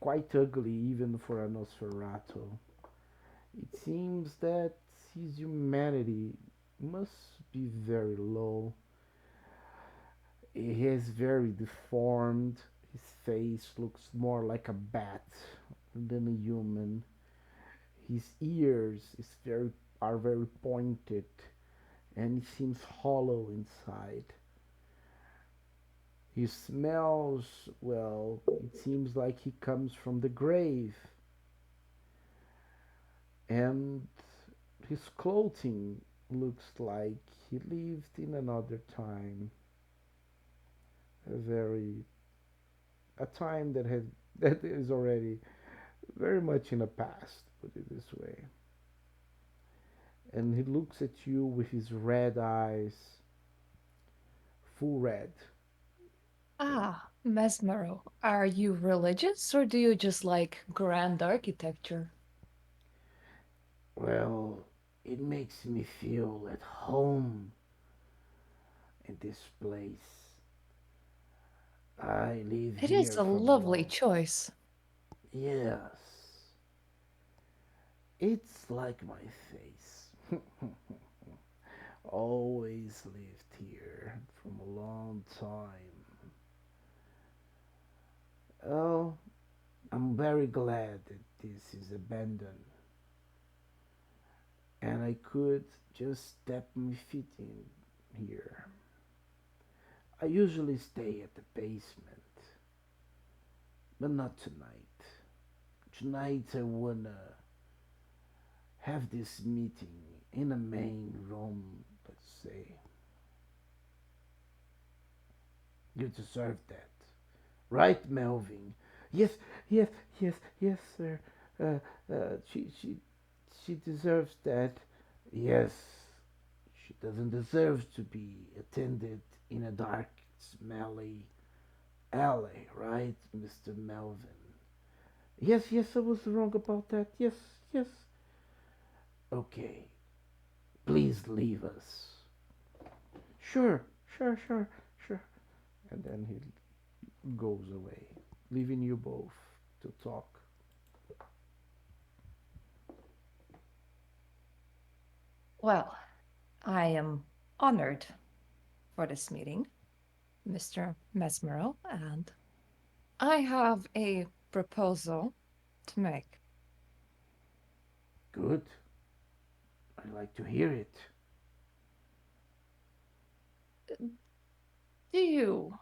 A: quite ugly even for a Nosferatu. It seems that his humanity must be very low. He is very deformed. His face looks more like a bat than a human. His ears are very pointed, and he seems hollow inside. He smells, well, it seems like he comes from the grave, and his clothing looks like he lived in another time, a very a time that is already very much in the past, put it this way. And he looks at you with his red eyes, full red.
C: Ah, Mesmero, are you religious or do you just like grand architecture?
A: Well, it makes me feel at home in this place. I live
C: It is
A: here
C: a
A: from a
C: lovely
A: long.
C: choice.
A: Yes, it's like my face. Always lived here from a long time. Oh, I'm very glad that this is abandoned and I could just step my feet in here. I usually stay at the basement, but not tonight. Tonight I wanna have this meeting in a main room, let's say. You deserve that. Right, Melvin? Yes, yes, yes, yes, sir. Uh, she deserves that. Yes, she doesn't deserve to be attended in a dark, smelly alley, right, Mr. Melvin? Yes, yes, I was wrong about that. Yes, yes. Okay, please leave us. Sure, sure, sure, sure. And then he goes away, leaving you both to talk.
C: Well, I am honored for this meeting, Mr. Mesmero, and I have a proposal to make.
A: Good. I like to hear it.
C: Do you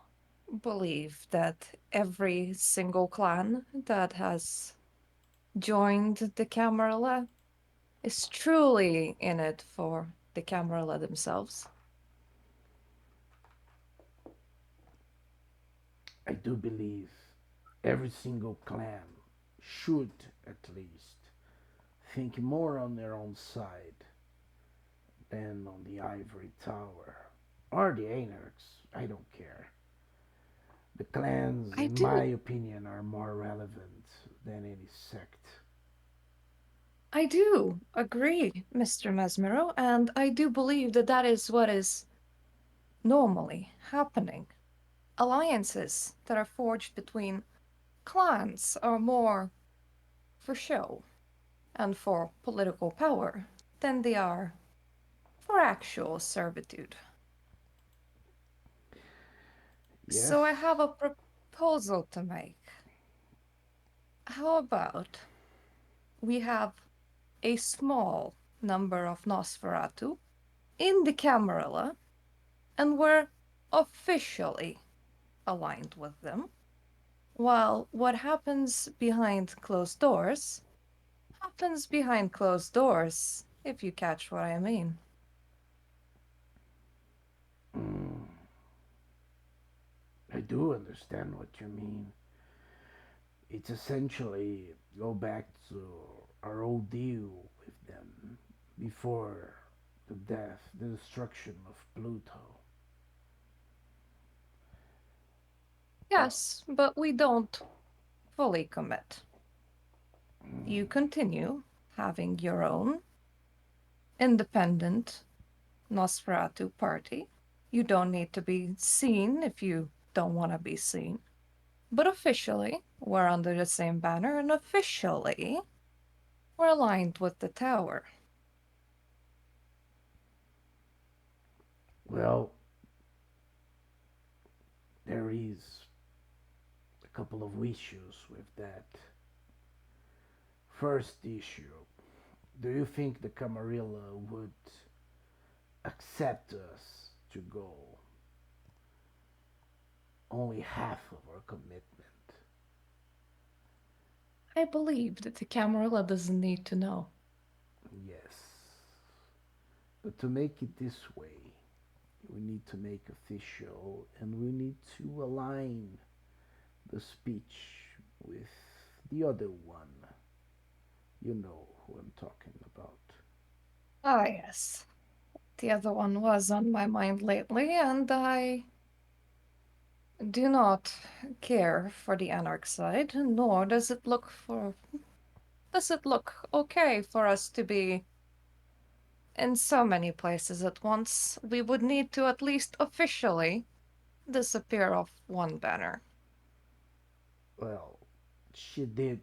C: believe that every single clan that has joined the Camarilla is truly in it for the Camarilla themselves?
A: I do believe every single clan should, at least, think more on their own side than on the ivory tower. Or the anarchs, I don't care. The clans,
C: I
A: in my
C: do
A: opinion, are more relevant than any sect.
C: I do agree, Mr. Mesmero, and I do believe that that is what is normally happening. Alliances that are forged between clans are more for show and for political power than they are for actual servitude.
A: Yes,
C: So I have a proposal to make. How about we have a small number of Nosferatu in the Camarilla, and we're officially aligned with them, while what happens behind closed doors happens behind closed doors, if you catch what I mean.
A: Mm, I do understand what you mean. It's essentially go back to our old deal with them before the death, the destruction of Pluto. Uh,
C: Yes, but we don't fully commit. You
A: mm,
C: continue having your own independent Nosferatu party. You don't need to be seen if you don't want to be seen. But officially, we're under the same banner, and officially, we're aligned with the tower.
A: well, there is a couple of issues with that. First issue, do you think the Camarilla would accept us to go only half of our commitment?
C: I believe that the Camarilla doesn't need to know.
A: Yes. But to make it this way, we need to make official and we need to align the speech with the other one. You know who I'm talking about.
C: Ah, yes. The other one was on my mind lately, and I do not care for the Anarch side, nor does it look okay for us to be in so many places at once. We would need to at least officially disappear off one banner.
A: Well, she did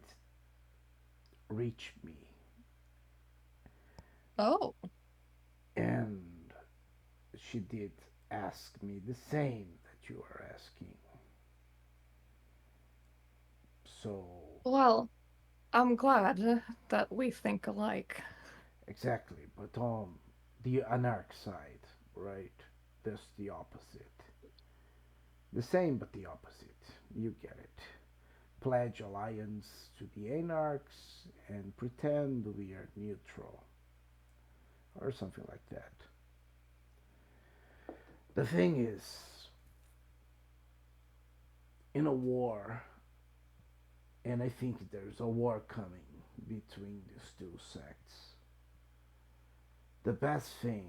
A: reach me,
C: Oh,
A: and she did ask me the same that you are asking. So,
C: well, I'm glad that we think alike.
A: exactly, but on the anarch side, right? That's the opposite. The same, but the opposite. You get it. Pledge alliance to the anarchs and pretend we are neutral, or something like that. The thing is, in a war, and I think there's a war coming between these two sects, the best thing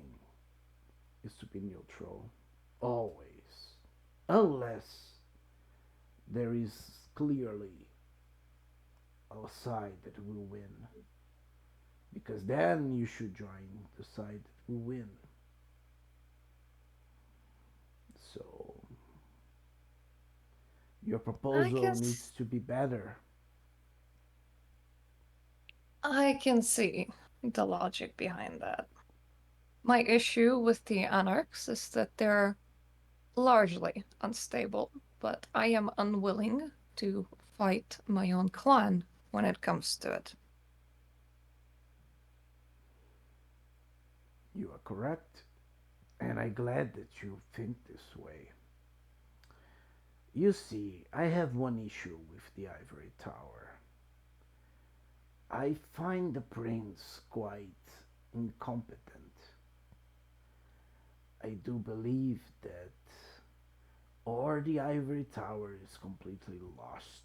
A: is to be neutral, always. Unless there is clearly a side that will win. Because then you should join the side that will win. So your
C: I
A: proposal needs
C: guess
A: to be better.
C: I can see the logic behind that. My issue with the Anarchs is that they're largely unstable, but I am unwilling to fight my own clan when it comes to it.
A: You are correct, and I'm glad that you think this way. You see, I have one issue with the Ivory Tower. I find the prince quite incompetent. I do believe that or the Ivory Tower is completely lost,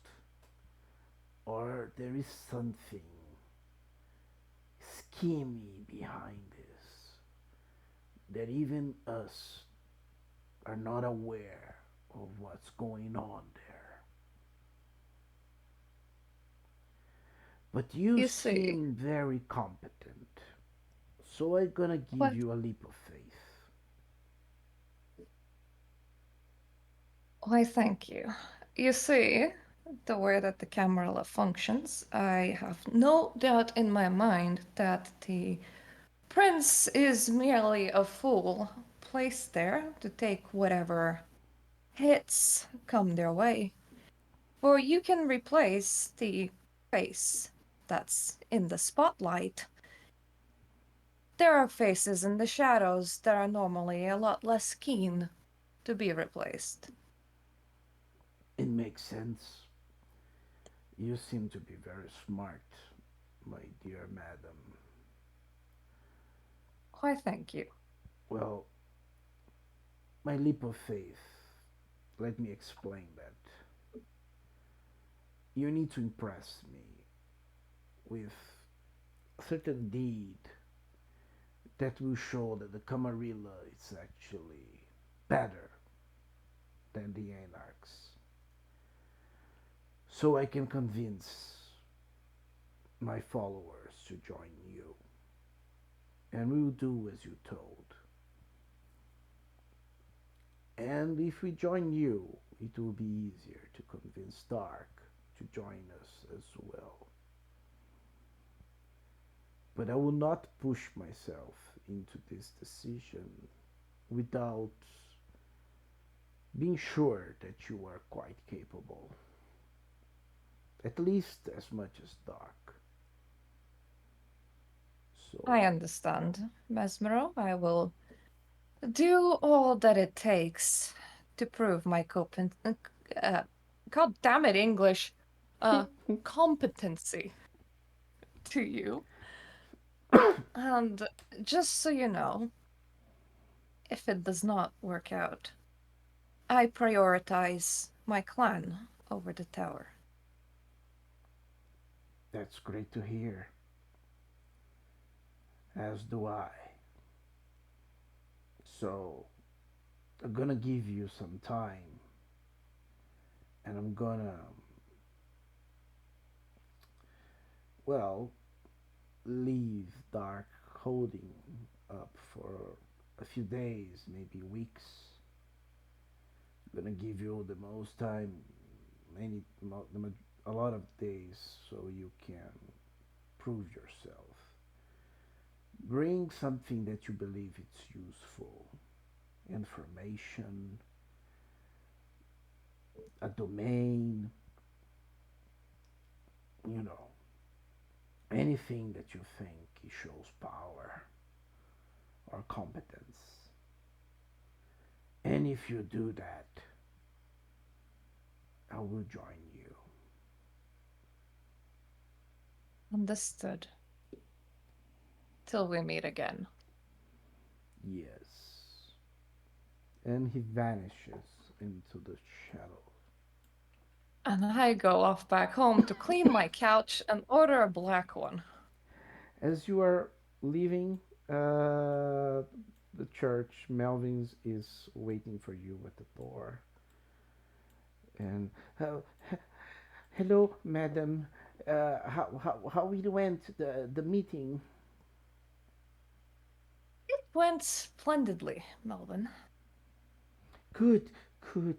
A: or there is something schemy behind this that even us are not aware of what's going on there. But you
C: You see,
A: seem very competent, so I'm gonna give
C: well,
A: you a leap of faith.
C: why thank you. You see, the way that the Camarilla functions, I have no doubt in my mind that the prince is merely a fool placed there to take whatever hits come their way. For you can replace the face that's in the spotlight, there are faces in the shadows that are normally a lot less keen to be replaced.
A: It makes sense. You seem to be very smart, my dear madam.
C: Why, thank you.
A: Well, my leap of faith. Let me explain that. You need to impress me with a certain deed that will show that the Camarilla is actually better than the Anarchs. So I can convince my followers to join you. And we will do as you told. And if we join you, it will be easier to convince Dark to join us as well. But I will not push myself into this decision without being sure that you are quite capable, at least as much as Dark.
C: I
A: So
C: understand, Mesmero. I will do all that it takes to prove my uh, God damn it, English, uh, competency to you. And just so you know, if it does not work out, I prioritize my clan over the tower.
A: that's great to hear, as do I. So I'm gonna give you some time, and I'm gonna, well, leave Dark holding up for a few days, maybe weeks. I'm gonna give you the most time, many, a lot of days, so you can prove yourself. Bring something that you believe it's useful, information, a domain, you know, anything that you think shows power or competence. And if you do that, I will join you.
C: Understood. Till we meet again.
A: Yes. And he vanishes into the shadows.
C: And I go off back home to clean my couch and order a black one.
A: As you are leaving the church, Melvin's is waiting for you at the door. And hello, madam. How it went the meeting?
C: It went splendidly, Melvin.
A: Good, good,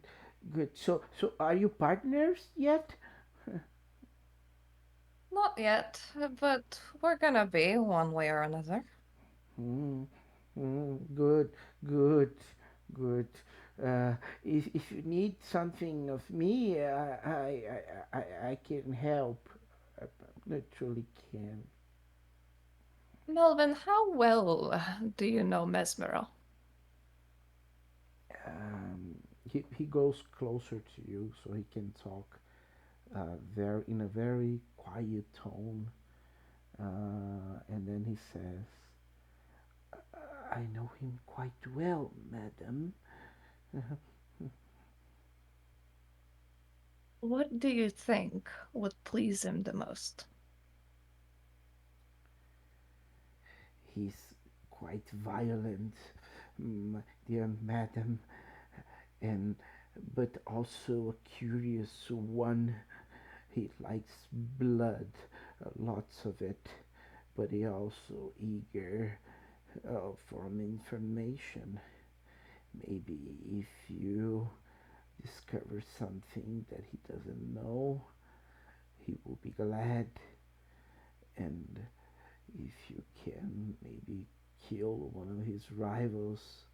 A: good. So are you partners yet?
C: Not yet, but we're gonna be one way or another.
A: Mm, good, good, good. If you need something of me, I can help. I literally can.
C: Melvin, how well do you know Mesmero?
A: He goes closer to you so he can talk very in a very quiet tone, and then he says, "I know him quite well, madam.
C: What do you think would please him the most?
A: He's quite violent, dear madam, and but also a curious one. He likes blood, lots of it, but he also eager for information. Maybe if you discover something that he doesn't know, he will be glad. And if you can maybe kill one of his rivals,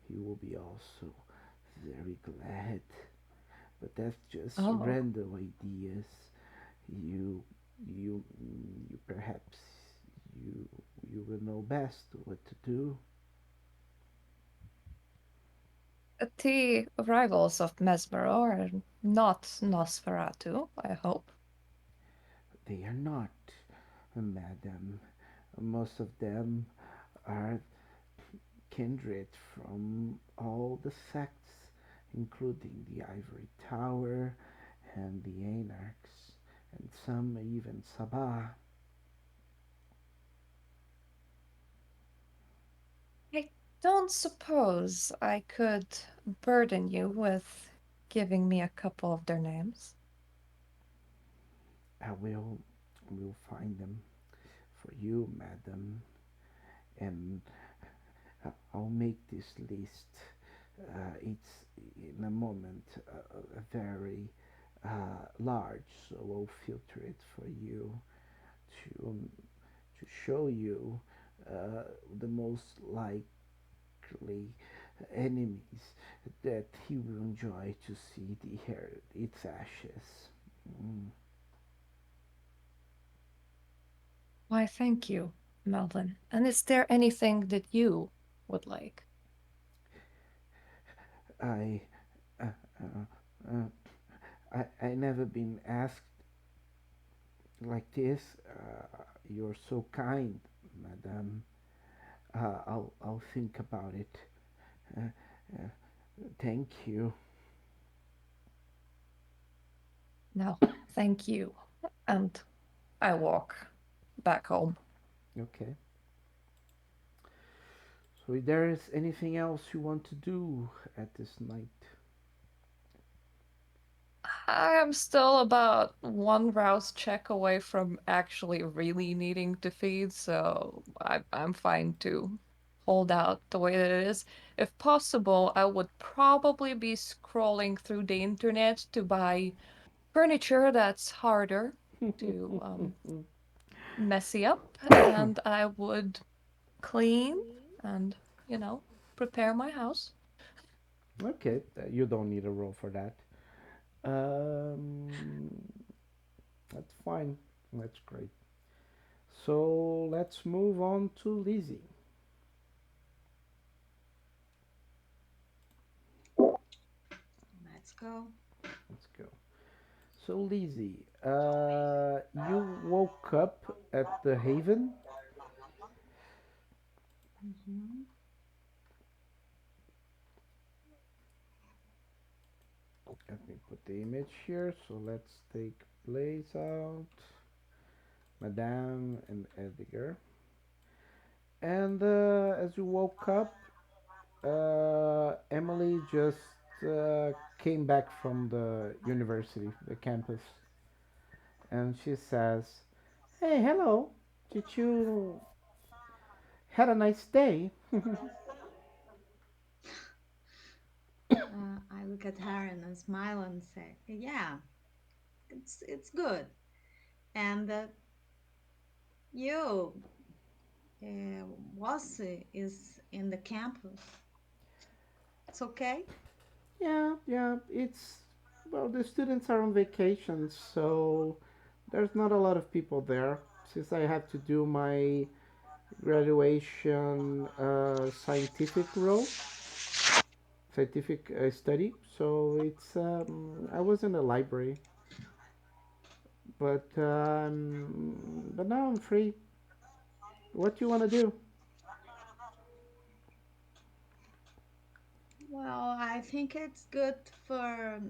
A: he will be also very glad. But that's just
C: Oh,
A: random ideas. You You perhaps you you will know best what to do.
C: The rivals of Mesmero are not Nosferatu, I hope.
A: They are not, madam. Most of them are kindred from all the sects, including the Ivory Tower and the Anarchs, and some even Sabah.
C: I don't suppose I could burden you with giving me a couple of their names.
A: I will find them for you, madam, and I'll make this list. It's in a moment very large, so I'll filter it for you to show you the most likely enemies that he will enjoy to see its ashes. Mm.
C: Why, thank you, Melvin. And is there anything that you would like?
A: I, uh, uh, uh, I never been asked like this. You're so kind, madam. I'll think about it. Uh, uh, Thank you.
C: No, thank you. And I walk back home.
A: Okay. So if there is anything else you want to do at this night?
C: I am still about one rouse check away from actually really needing to feed, so I'm fine to hold out the way that it is. If possible, I would probably be scrolling through the internet to buy furniture that's harder to messy up, and I would clean and, you know, prepare my house.
A: Okay, you don't need a roll for that. Um, that's fine. That's great. So let's move on to Lizzie.
D: Let's go.
A: Let's go. So Lizzie, you woke up at the Haven.
D: Hmm.
A: Let me put the image here. So let's take Blaze out, Madame and Edgar. And as you woke up, Emily just came back from the university, the campus, and she says, "Hey, hello. Did you had a nice day?"
D: I look at her and I smile and say, "Yeah, it's good." And you, was is in the campus. It's okay.
A: Yeah, yeah. It's well, the students are on vacation, so there's not a lot of people there since I have to do my graduation scientific study. So it's I was in the library, but now I'm free. What do you want to do?
D: Well, I think it's good for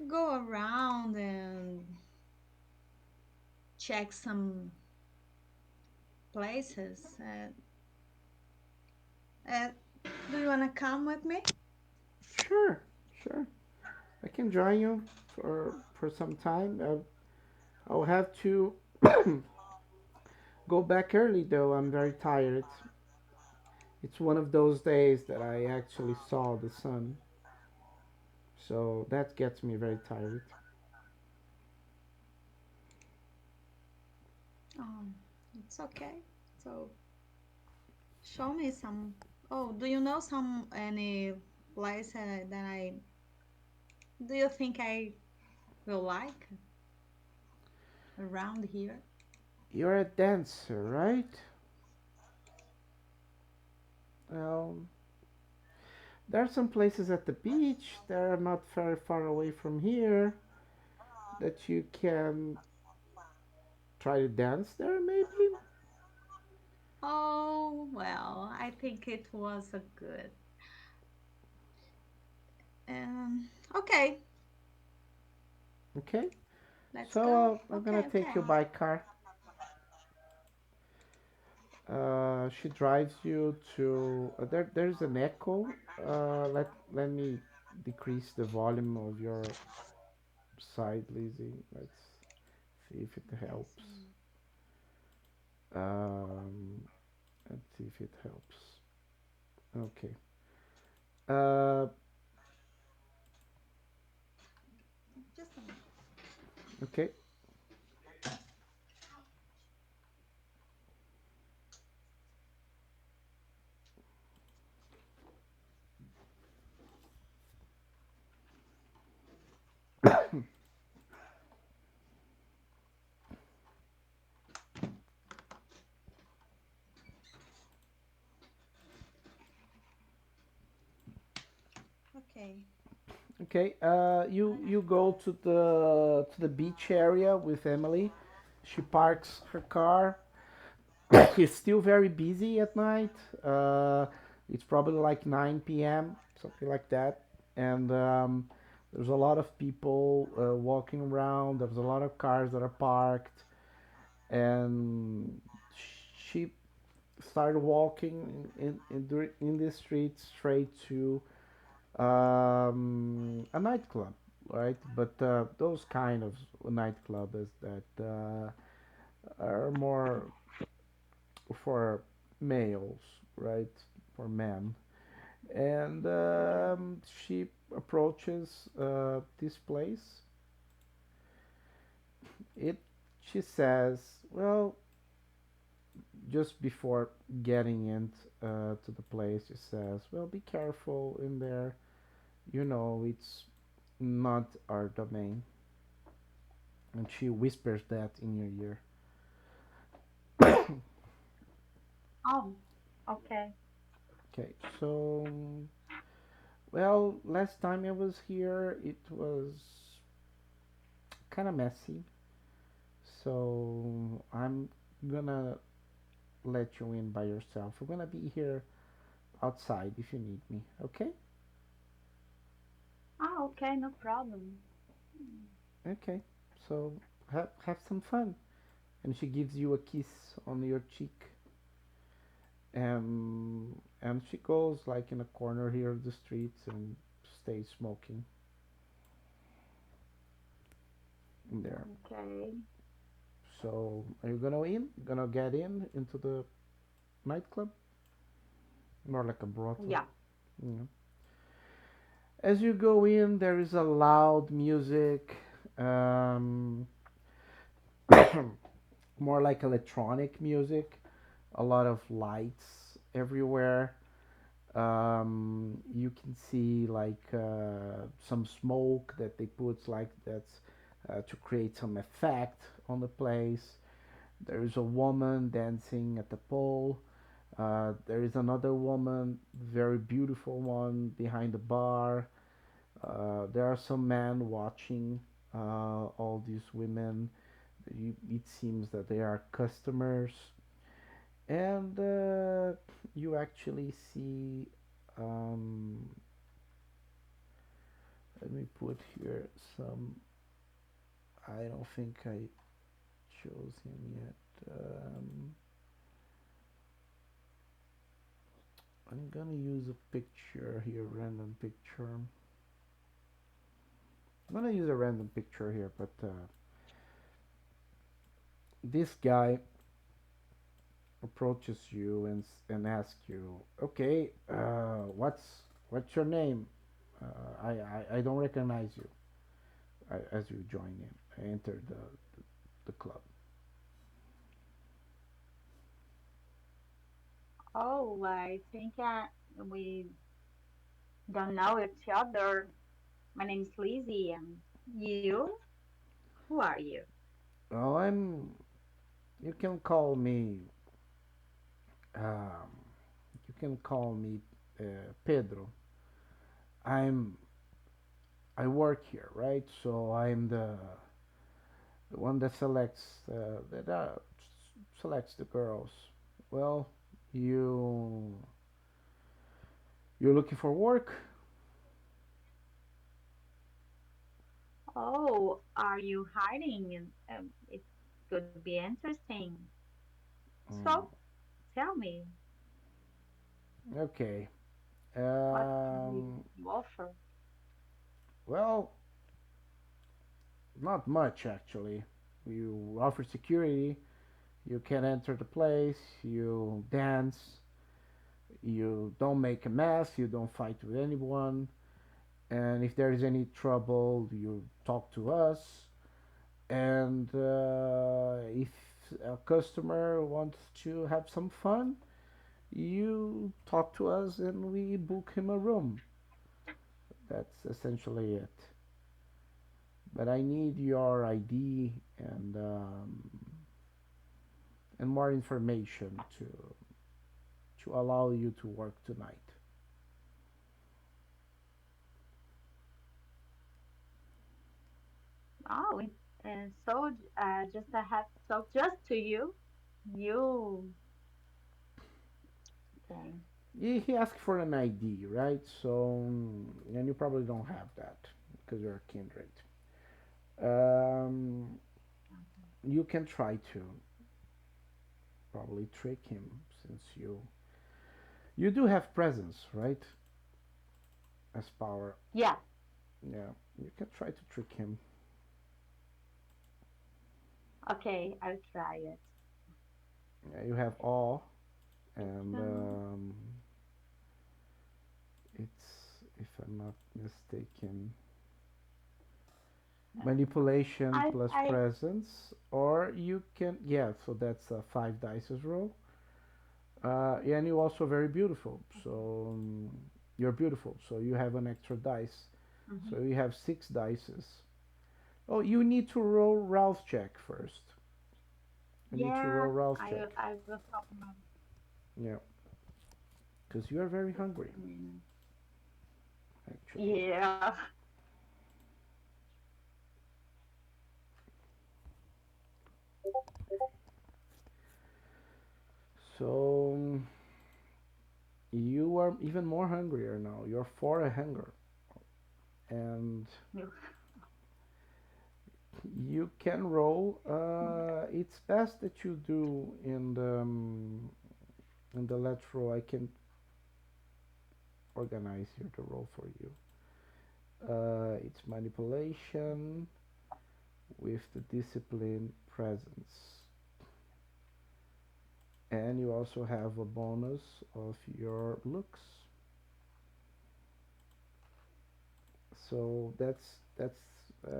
D: go around and check some places. Uh, do you want to come with me?
A: Sure, sure. I can join you for some time. I'll have to go back early though. I'm very tired. It's one of those days that I actually saw the sun, so that gets me very tired.
D: Oh, it's okay. So show me some. Oh, do you know some any place, that I? Do you think I will like? around here?
A: You're a dancer, right? Well, there are some places at the beach that are not very far away from here that you can try to dance there, maybe?
D: Oh, well, I think it was a good. Okay,
A: Okay.
D: let's
A: So
D: go.
A: I'm gonna
D: Okay,
A: take
D: okay.
A: you by car. She drives you to there's an echo. Let me decrease the volume of your side, Lizzie. Let's see if it
D: Okay,
A: helps.
D: so
A: Um, let's see if it helps. Okay. Uh,
D: just a minute.
A: okay.
D: Okay.
A: Okay. You go to the beach area with Emily. She parks her car. It's still very busy at night. It's probably like 9 p.m., something like that. And there's a lot of people walking around. There's a lot of cars that are parked. And she started walking in the street straight to a nightclub, right? But those kind of nightclubs that are more for males, right? For men. And
D: Okay.
A: she approaches this place. It She says, well, just before getting into to the place, she says, well, be careful in there. You know, it's not our domain. And she whispers that in your ear.
E: Oh, okay.
A: Okay, so well, last time I was here, it was kind of messy. So I'm gonna let you in by yourself. I'm gonna be here outside if you need me. Okay?
E: Ah, okay, no problem. Mm.
A: Okay. So have some fun. And she gives you a kiss on your cheek. And she goes like in a corner here of the streets and stays smoking in there.
E: Okay.
A: So are you gonna in? Gonna get in into the nightclub? More like a brothel.
E: Yeah.
A: You As you go in, there is a loud music, um, more like electronic music. A lot of lights everywhere. You can see like some smoke that they put like that's to create some effect on the place. There is a woman dancing at the pole. There is another woman, very beautiful one, behind the bar. There are some men watching all these women. It seems that they are customers, and you actually see. Um, Let me put here some. I don't think I chose him yet. I'm gonna use a picture here, random picture. I'm gonna use a random picture here, but this guy approaches you and asks you, "Okay, what's your name? I don't recognize you." As you join in, I enter the club.
E: Oh, I think we don't know each other. My name is Lizzie, and you? Who are you?
A: Well, I'm. You can call me. Um, you can call me Pedro. I'm. I work here, right? So I'm the one that selects the girls. Well, you you're looking for work?
E: Oh, are you hiding? It could be interesting. So,
A: Mm,
E: tell me,
A: okay.
E: what do
A: Um,
E: you offer?
A: well, not much actually. You offer security. You can enter the place. You dance. You don't make a mess. You don't fight with anyone. And if there is any trouble, you talk to us. And if a customer wants to have some fun, you talk to us and we book him a room. That's essentially it. But I need your ID and more information to allow you to work tonight.
E: Oh, and so just I have to talk just to you. You okay?
A: He asked for an ID, right? So and you probably don't have that because you're a kindred. Um, you can try to probably trick him since you do have presence, right? As power.
E: Yeah.
A: Yeah, you can try to trick him.
E: Okay, I'll try it.
A: Yeah, you have awe, and
E: Um,
A: it's, if I'm not mistaken,
E: uh,
A: manipulation plus
E: I
A: presence, or you can, yeah. So that's a five dices roll. Yeah, and you're also very beautiful. So you're beautiful. So you have an extra dice. So
E: mhm.
A: you have six dices. Oh, you need to roll Ralph check first. You need to roll
E: Yeah,
A: Ralph check.
E: I will talk about.
A: Yeah, because you are very hungry,
E: Mm,
A: actually.
E: yeah.
A: So you are even more hungrier now. You're four a hunger, and you can roll. It's best that you do in the let's roll. I can organize here the roll for you. It's manipulation with the discipline presence, and you also have a bonus of your looks. So that's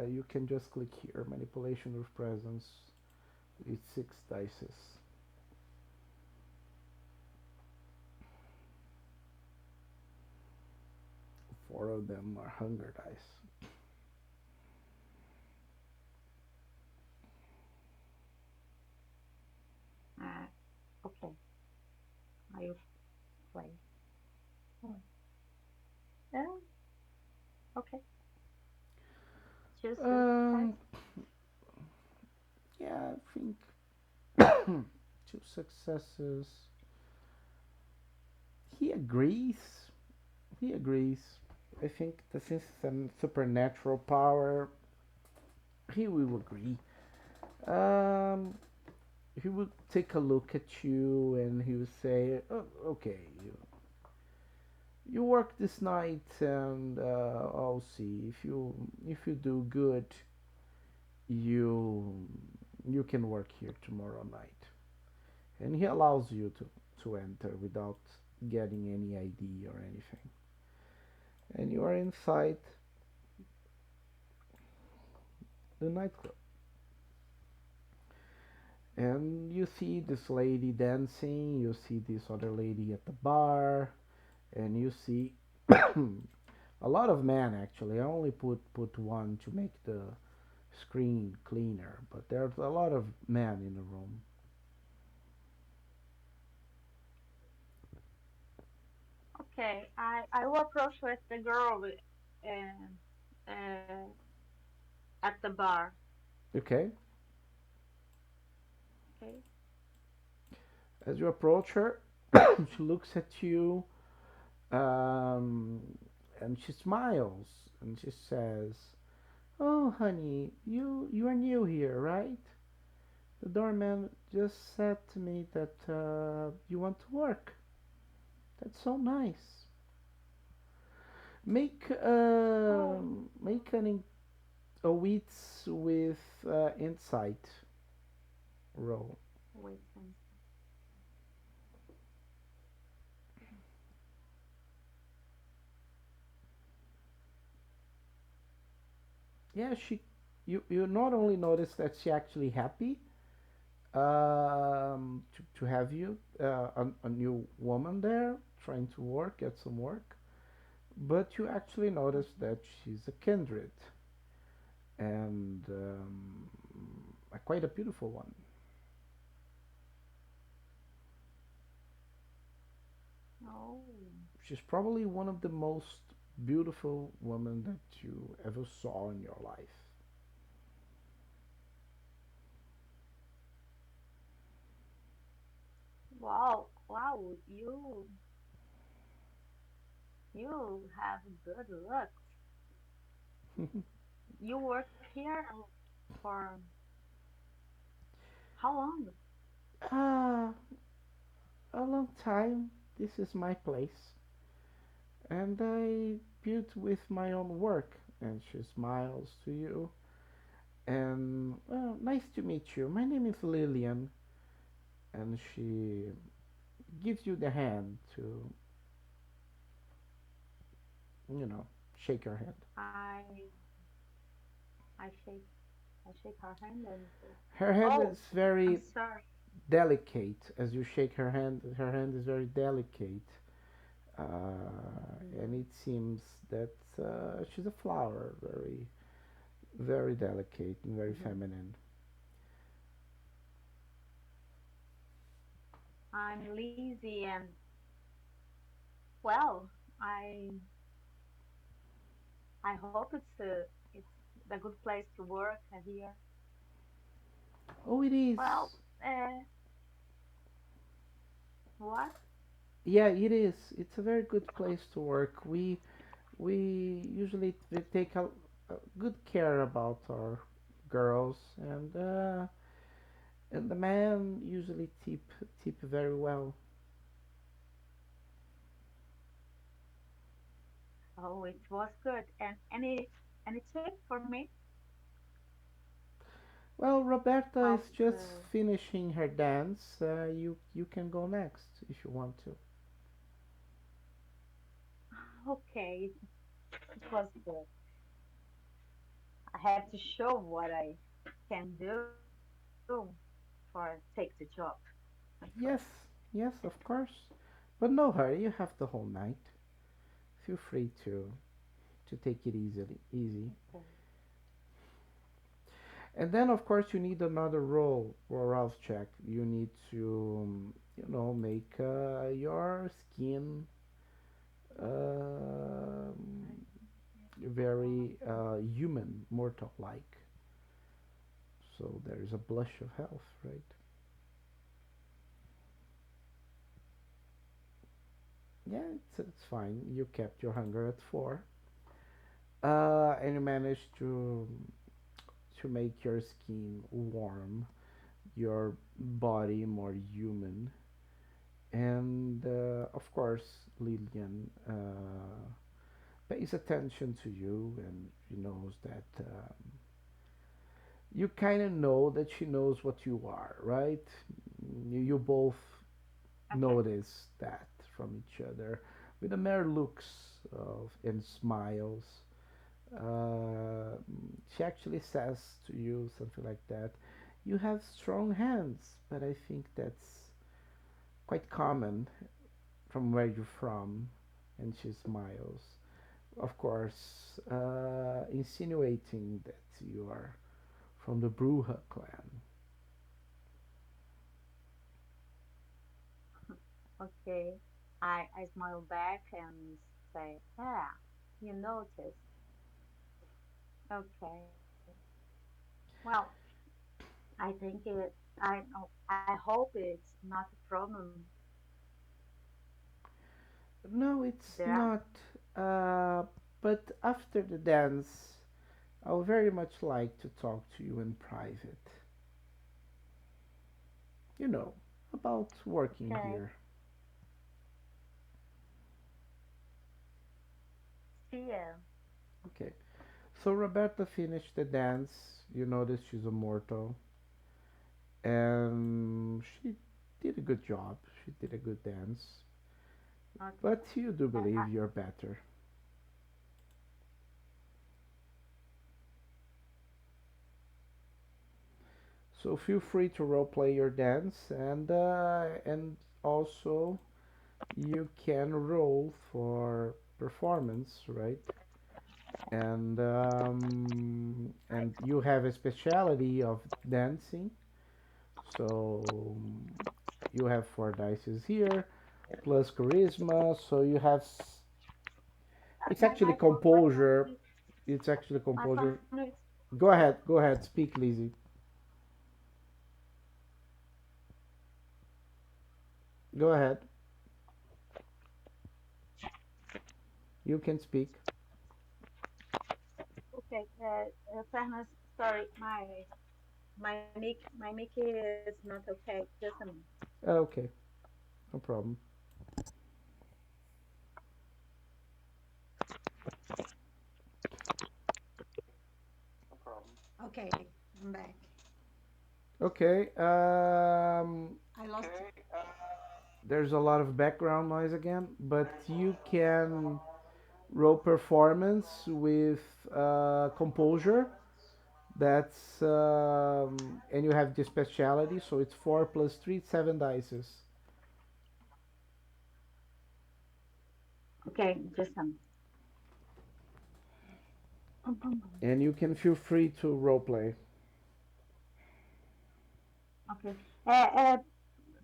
A: you can just click here, manipulation with presence. It's six dices. Four of them are hunger dice.
E: Uh, okay, I will play. Oh, yeah, okay. Choose the
A: Um,
E: test.
A: yeah, I think two successes. He agrees. He agrees. I think that since it's a supernatural power, he will agree. Um, he will take a look at you and he will say, oh, "Okay, you work this night, and I'll see if you do good, you you can work here tomorrow night." And he allows you to enter without getting any ID or anything. And you are inside the nightclub. And you see this lady dancing, you see this other lady at the bar, and you see a lot of men actually. I only put one to make the screen cleaner, but there's a lot of men in the room.
E: Okay, I will approach with the girl uh, at the bar.
A: Okay,
E: Okay.
A: as you approach her, she looks at you, um, and she smiles and she says, "Oh, honey, you are new here, right? The doorman just said to me that you want to work. That's so nice. Make
E: Oh,
A: make a wits with insight roll.
E: wait.
A: Yeah, you not only notice that she actually happy to have you a new woman there trying to work, get some work, but you actually notice that she's a kindred and quite a beautiful one.
E: Oh,
A: She's probably one of the most beautiful women that you ever saw in your life.
E: wow, wow. You have good luck. You work here for how long?
A: Ah, a long time. This is my place, and I built with my own work. And she smiles to you. And well, nice to meet you. My name is Lillian, and she gives you the hand to, you know, shake her hand.
E: I I shake I shake her hand and say,
A: Her hand
E: "Oh,
A: is
E: I'm
A: very
E: sorry."
A: delicate. As you shake her hand is very delicate, and
E: Mm,
A: it seems that she's a flower, very delicate and very
E: mhm.
A: feminine.
E: I'm lazy and well, I I hope it's a good place to work here.
A: Oh, it is.
E: Well, what?
A: Yeah, it is. It's a very good place to work. We usually take a good care about our girls, and the men usually tip very well.
E: Oh, it was good. And any tip for me
A: Well, Roberta
E: how
A: is just
E: to?
A: finishing her dance. You can go next if you want to.
E: Okay, it was good. I have to show what I can do for take the job. Of course.
A: Yes, yes, of course. But no hurry. You have the whole night. Feel free to take it easy.
E: Okay.
A: And then, of course, you need another roll or Ralph check. You need to, make your skin very human, mortal-like. So there is a blush of health, right? Yeah, it's fine. You kept your hunger at 4, and you managed to make your skin warm, your body more human, and of course, Lillian pays attention to you, and she knows that you kind of know that she knows what you are, right? You both
E: Okay.
A: notice that from each other with the mere looks of and smiles. Uh, she actually says to you something like that. You have strong hands, but I think that's quite common from where you're from. And she smiles, of course, insinuating that you are from the Bruja clan.
E: Okay. I smile back and say, yeah, you noticed. Okay. Well, I think I hope it's not a problem
A: No, it's
E: there.
A: not. But after the dance, I would very much like to talk to you in private. You know, about working
E: Okay.
A: here.
E: See you.
A: Okay. So Roberta finished the dance. You notice she's a mortal, and she did a good job. She did a good dance.
E: Okay.
A: But you do believe you're better. So feel free to roleplay your dance, and also you can roll for performance, right? And you have a specialty of dancing, so you have four dices here plus charisma. So you have it's actually
E: My phone
A: composure.
E: is
A: It's actually
E: my phone
A: composure.
E: is
A: Go ahead, speak, Lizzie. Go ahead, you can speak.
E: okay. Fairness, sorry, my mic is not okay. Just a minute.
A: Okay, no problem.
D: Okay, I'm back.
A: Okay,
D: I lost.
A: there's a lot of background noise again, but you can roll performance with composure. That's and you have the speciality, so it's 4 plus 3, 7 dices,
E: Okay, just a minute.
A: and you can feel free to roleplay.
E: Okay.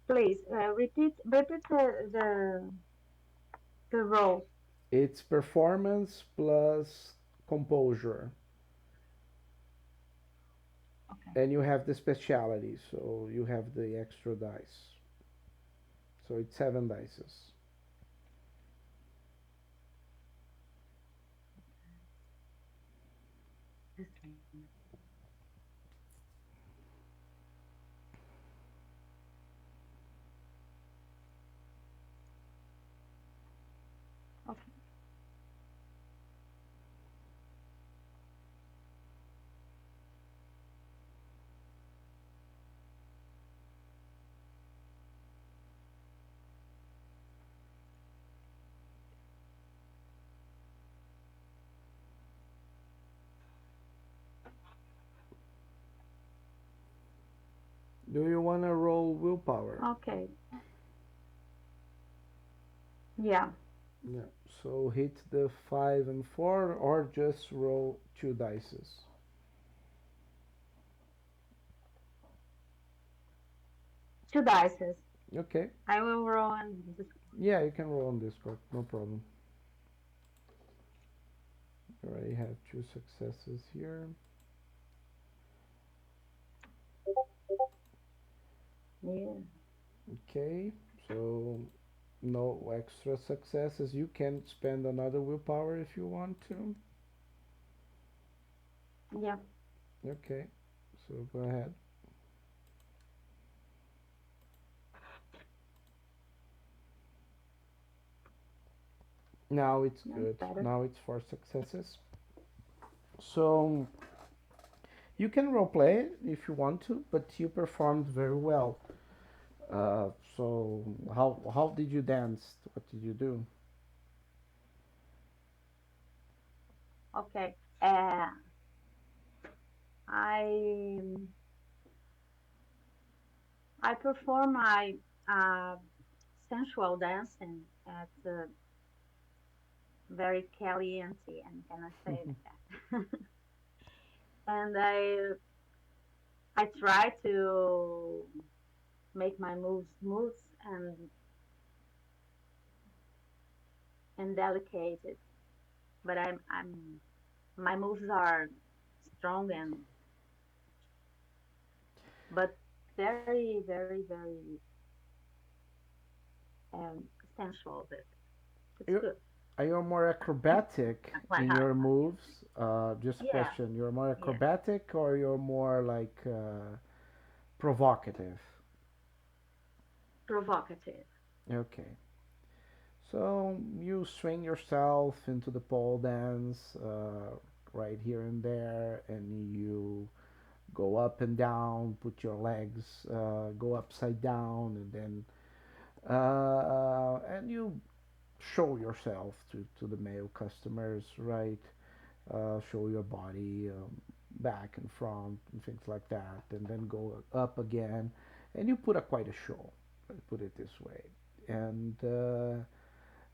E: Please repeat the roles.
A: It's performance plus composure,
E: Okay.
A: and you have the speciality, so you have the extra dice. So it's 7 dices.
E: Just a minute. Okay.
A: Do you want to roll willpower?
E: Okay. Yeah.
A: Yeah. So hit the 5 and 4, or just roll 2 dices.
E: Two dices.
A: Okay.
E: I will roll and just
A: Yeah, you can roll on Discord, no problem. You already have 2 successes here.
E: yeah.
A: Okay. So no extra successes. You can spend another willpower if you want to.
E: Yeah.
A: Okay. So go ahead. Now it's
E: That's
A: good.
E: better.
A: Now it's 4 successes. So you can roleplay it if you want to, but you performed very well. So how did you dance? What did you do?
E: Okay. I I perform my uh, sensual dancing at very caliente, and can I say that? And I I try to make my moves smooth and and delicate, but I'm my moves are strong and but very very very sensual. But it's
A: You
E: good.
A: are you more acrobatic
E: Like
A: in
E: how,
A: your moves? Just a
E: yeah,
A: question. You're more
E: yeah,
A: acrobatic or you're more like provocative?
E: provocative.
A: Okay. So you swing yourself into the pole dance right here and there, and you go up and down, put your legs go upside down, and then and you show yourself to the male customers, right? Show your body back and front and things like that, and then go up again, and you put a quite a show. Let's put it this way, and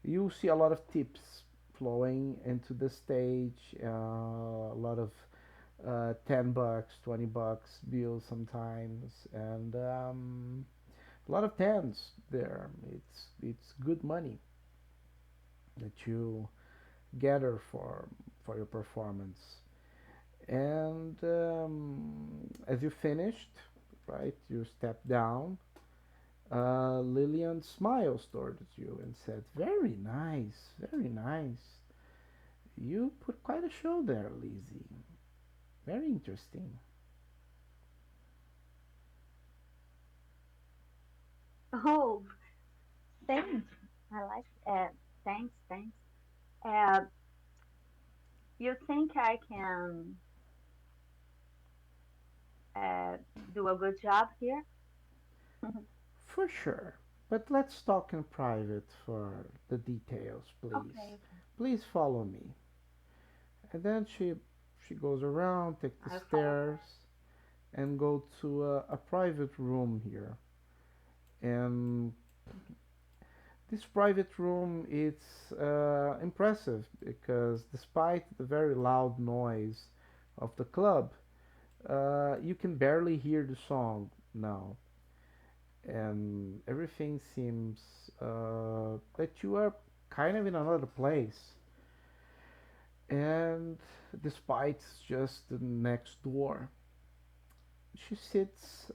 A: you see a lot of tips flowing into the stage. A lot of $10, $20 bills sometimes, and a lot of tens there. It's good money that you gather for your performance. And as you finished, right, you step down. Lillian smiles towards you and said, "Very nice, very nice. You put quite a show there, Lizzie. Very interesting."
E: Oh, thanks. I like. Thanks. Uh, you think I can uh, do a good job here?
A: For sure. But let's talk in private for the details, please.
E: Okay, okay.
A: Please follow me. And then she goes around, take the
E: I follow her.
A: stairs, and go to a private room here. And this private room it's impressive because despite the very loud noise of the club, you can barely hear the song now, and everything seems that you are kind of in another place. And despite it's just the next door, she sits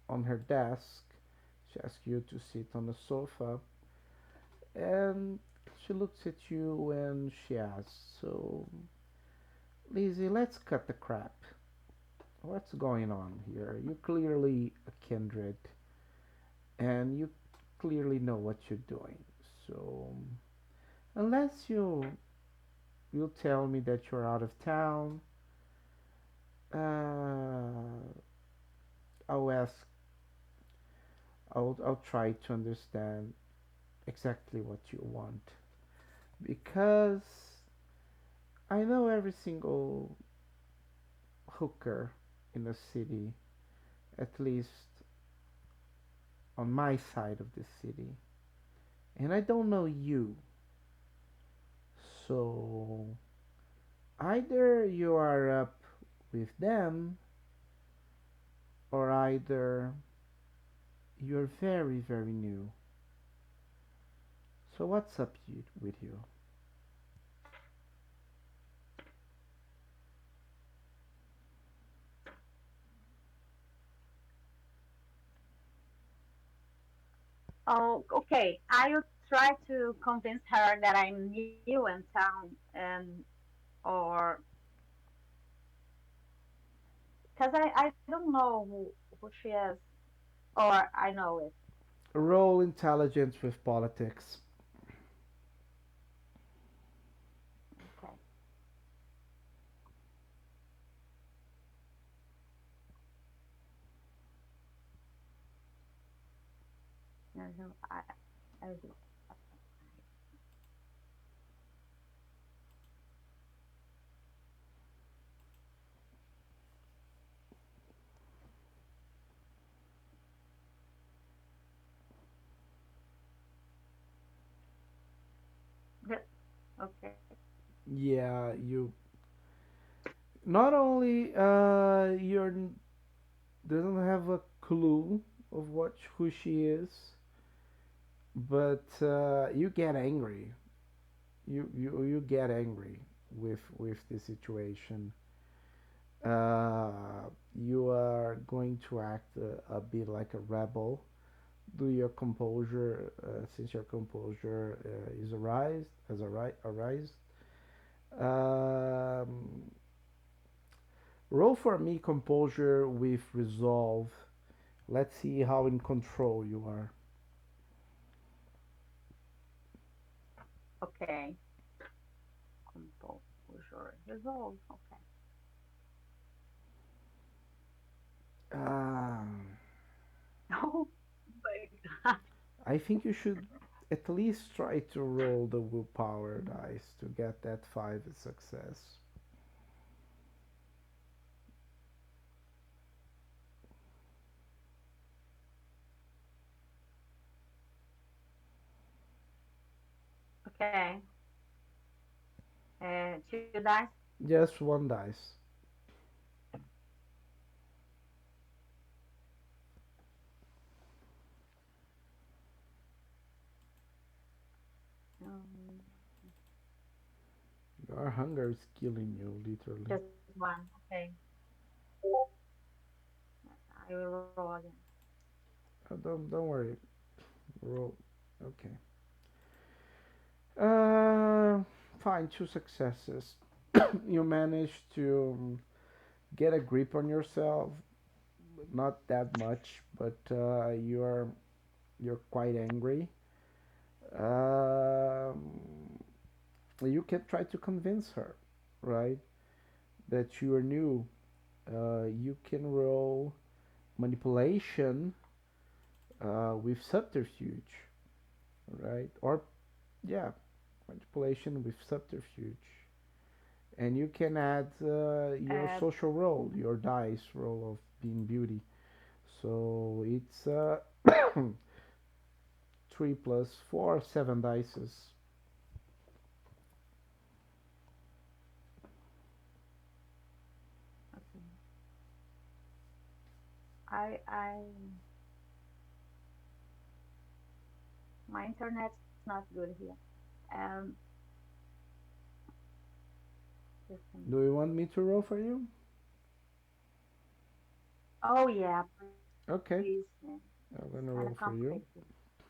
A: on her desk. She asks you to sit on the sofa, and she looks at you and she asks, "So, Lizzie, let's cut the crap. What's going on here? You're clearly a kindred, and you clearly know what you're doing. So, unless you'll tell me that you're out of town, uh, I'll ask. I'll try to understand exactly what you want because I know every single hooker in the city, at least on my side of the city, and I don't know you. So either you are up with them, or either you're very, very new. So what's up with you?"
E: Oh, okay. I will try to convince her that I'm new in town and or because I don't know who she is or I know it.
A: Roll intelligence with politics.
E: Okay. No, no, I do. Okay.
A: Yeah, Not only you're doesn't have a clue of what who she is, but you get angry. You get angry with the situation. You are going to act a bit like a rebel. Do your composure, since your composure is arised, arised. Um, Roll for me composure with resolve. Let's see how in control you are.
E: Okay. Composure. Resolve. Okay.
A: Um,
E: Oh my God.
A: I think you should at least try to roll the willpower dice to get that five success.
E: Okay. Two dice.
A: Just one dice.
E: Um,
A: Your hunger is killing you, literally.
E: just one. Okay. I will roll again.
A: Don't worry. Roll. Okay. Uh, Fine. Two successes. You managed to get a grip on yourself. Not that much, but you're quite angry. Um, you can try to convince her, right, that you are new. You can roll manipulation with subterfuge, right? Or yeah, manipulation with subterfuge, and you can add your
E: Uh,
A: social role, your dice roll of being beauty. So it's 3 plus 4, 7 dices.
E: okay. I my internet's not good here. Um, just a
A: Do
E: minute.
A: you want me to roll for you?
E: Oh yeah, please.
A: Okay,
E: It's kind
A: I'm
E: of
A: gonna roll for
E: complicated.
A: you.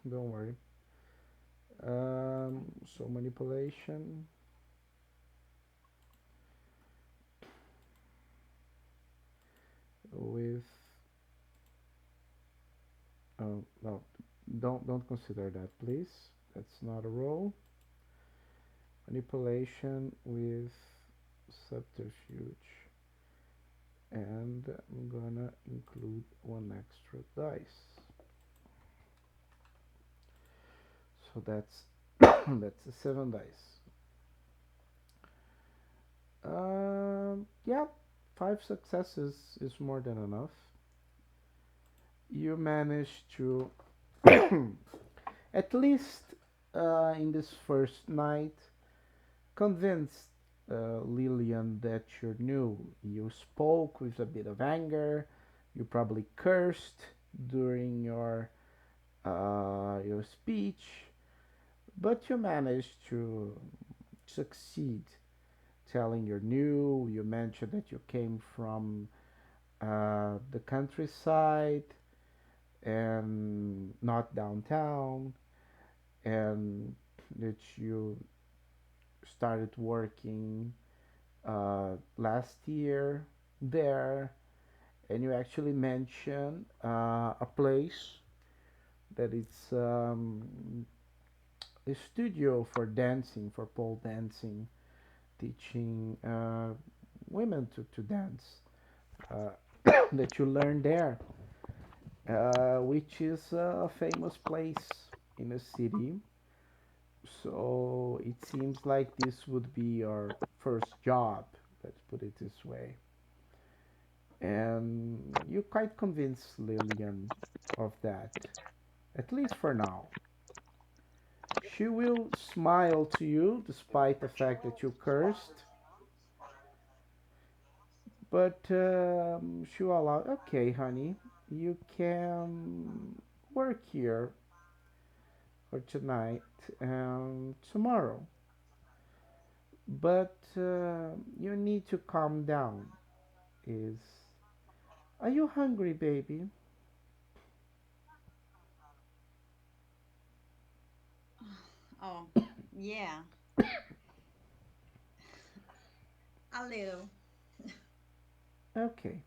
A: Don't worry. So manipulation with no, don't consider that, please. That's not a roll. Manipulation with subterfuge, and I'm gonna include one extra dice. So that's that's a 7 dice. Yeah, 5 successes is more than enough. You manage to at least in this first night convince Lillian that you're new. You spoke with a bit of anger. You probably cursed during your speech, but you managed to succeed. Telling you're new. You mentioned that you came from the countryside and not downtown, and that you started working last year there, and you actually mentioned a place that it's a studio for dancing, for pole dancing, teaching women to dance uh, that you learned there, which is a famous place in the city. So it seems like this would be your first job, let's put it this way. And you quite convinced Lillian of that, at least for now. She will smile to you despite the fact that you cursed. But she will allow. Okay, honey, you can work here for tonight and tomorrow. But you need to calm down. Is Are you hungry, baby?
D: Oh, yeah, a little.
A: Okay.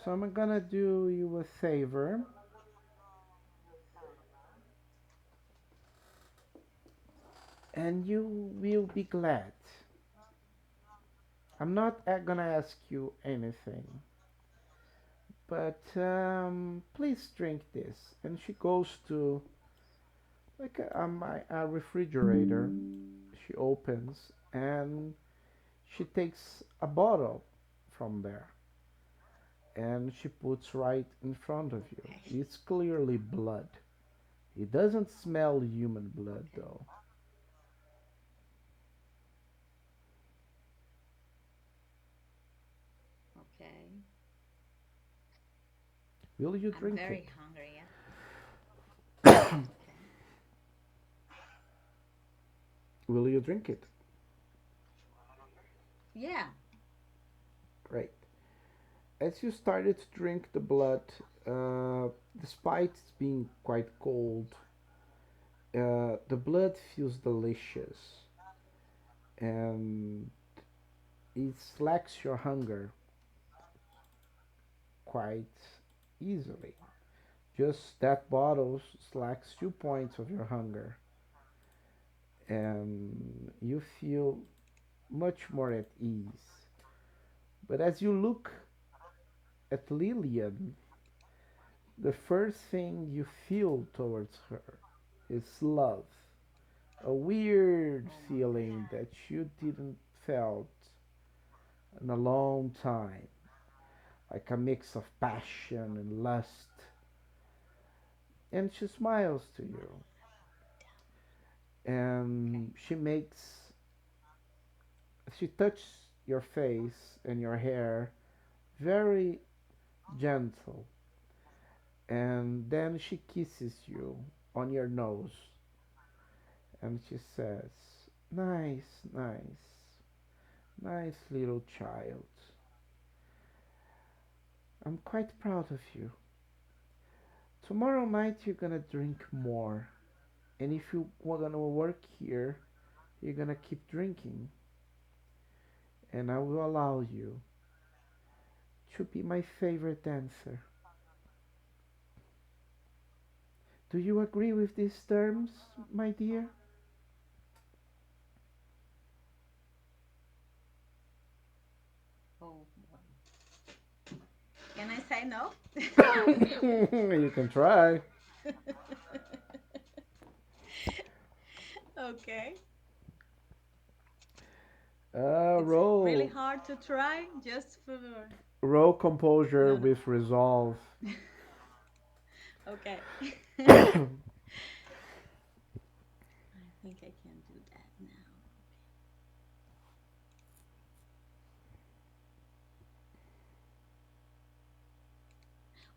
A: So I'm gonna do you a favor, and you will be glad. I'm not gonna ask you anything, but please drink this. And she goes to like a refrigerator. She opens and she takes a bottle from there and she puts right in front of you.
D: Okay,
A: It's clearly blood. It doesn't smell human blood
D: okay,
A: though.
D: okay.
A: Will you
D: I'm
A: drink
D: very
A: it?
D: hungry. Yeah. Okay.
A: Will you drink it?
D: Yeah.
A: Great. As you started to drink the blood, despite it being quite cold, the blood feels delicious and it slacks your hunger quite easily. Just that bottle slacks 2 points of your hunger, and you feel much more at ease. But as you look at Lillian, the first thing you feel towards her is love. A weird
D: Oh my
A: feeling
D: God.
A: that you didn't felt in a long time, like a mix of passion and lust. And she smiles to you,
D: Okay.
A: and she touches your face and your hair very gentle, and then she kisses you on your nose, and she says, "Nice, nice, nice little child. I'm quite proud of you. Tomorrow night you're gonna drink more, and if you are gonna work here, you're gonna keep drinking, and I will allow you to be my favorite dancer. Do you agree with these terms, my dear?"
D: Oh boy. Can I say no?
A: You can try.
D: Okay. It's really
A: Roll,
D: hard to try just for.
A: roll composure
D: No, no.
A: with resolve.
D: Okay. I think I can do that now.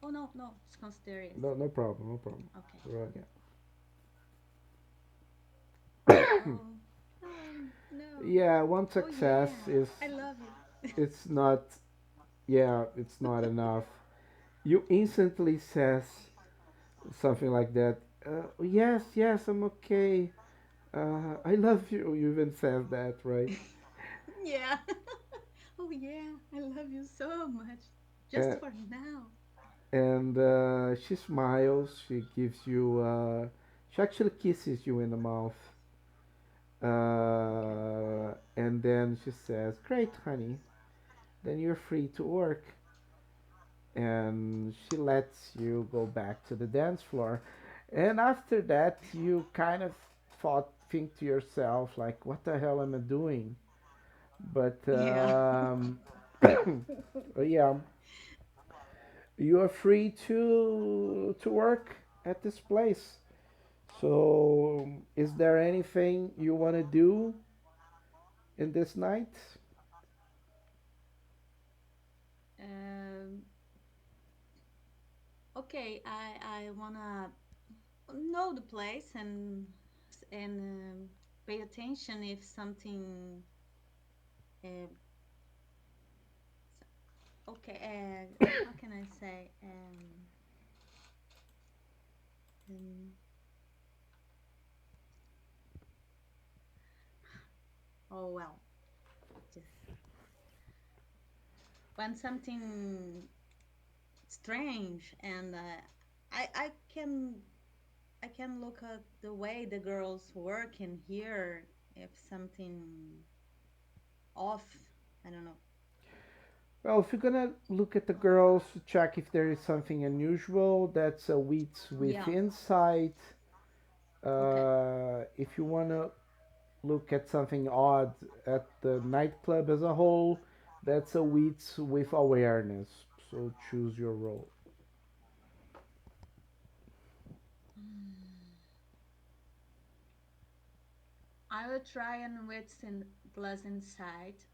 D: Oh no, no, it's mysterious.
A: No, no problem, no problem.
D: Okay.
A: Roll again.
D: Oh, oh no.
A: Yeah, one
D: Oh
A: success
D: yeah,
A: is
D: I love you.
A: it's not. Yeah, it's not enough. You instantly says something like that. Yes, yes, I'm okay. I love you. You even says that, right?
D: Yeah. Oh yeah, I love you so much.
A: Uh,
D: Just for now.
A: and she smiles. She gives you. She actually kisses you in the mouth.
D: Okay.
A: And then she says, "Great, honey. Then you're free to work." And she lets you go back to the dance floor. And after that, you kind of think to yourself, like, what the hell am I doing? But
D: Yeah.
A: yeah, you are free to work at this place. So, is there anything you want to do in this night?
D: Um, okay, I wanna know the place and pay attention if something. Uh, okay, how can I say? Um, oh well, just when something strange and I can look at the way the girls work in here if something off. I don't know.
A: Well, if you're gonna look at the girls to check if there is something unusual, that's a wits with
D: Yeah.
A: insight.
D: Okay.
A: If you wanna look at something odd at the nightclub as a whole, that's a wits with awareness. So choose your role.
D: I will try and wits in plus insight.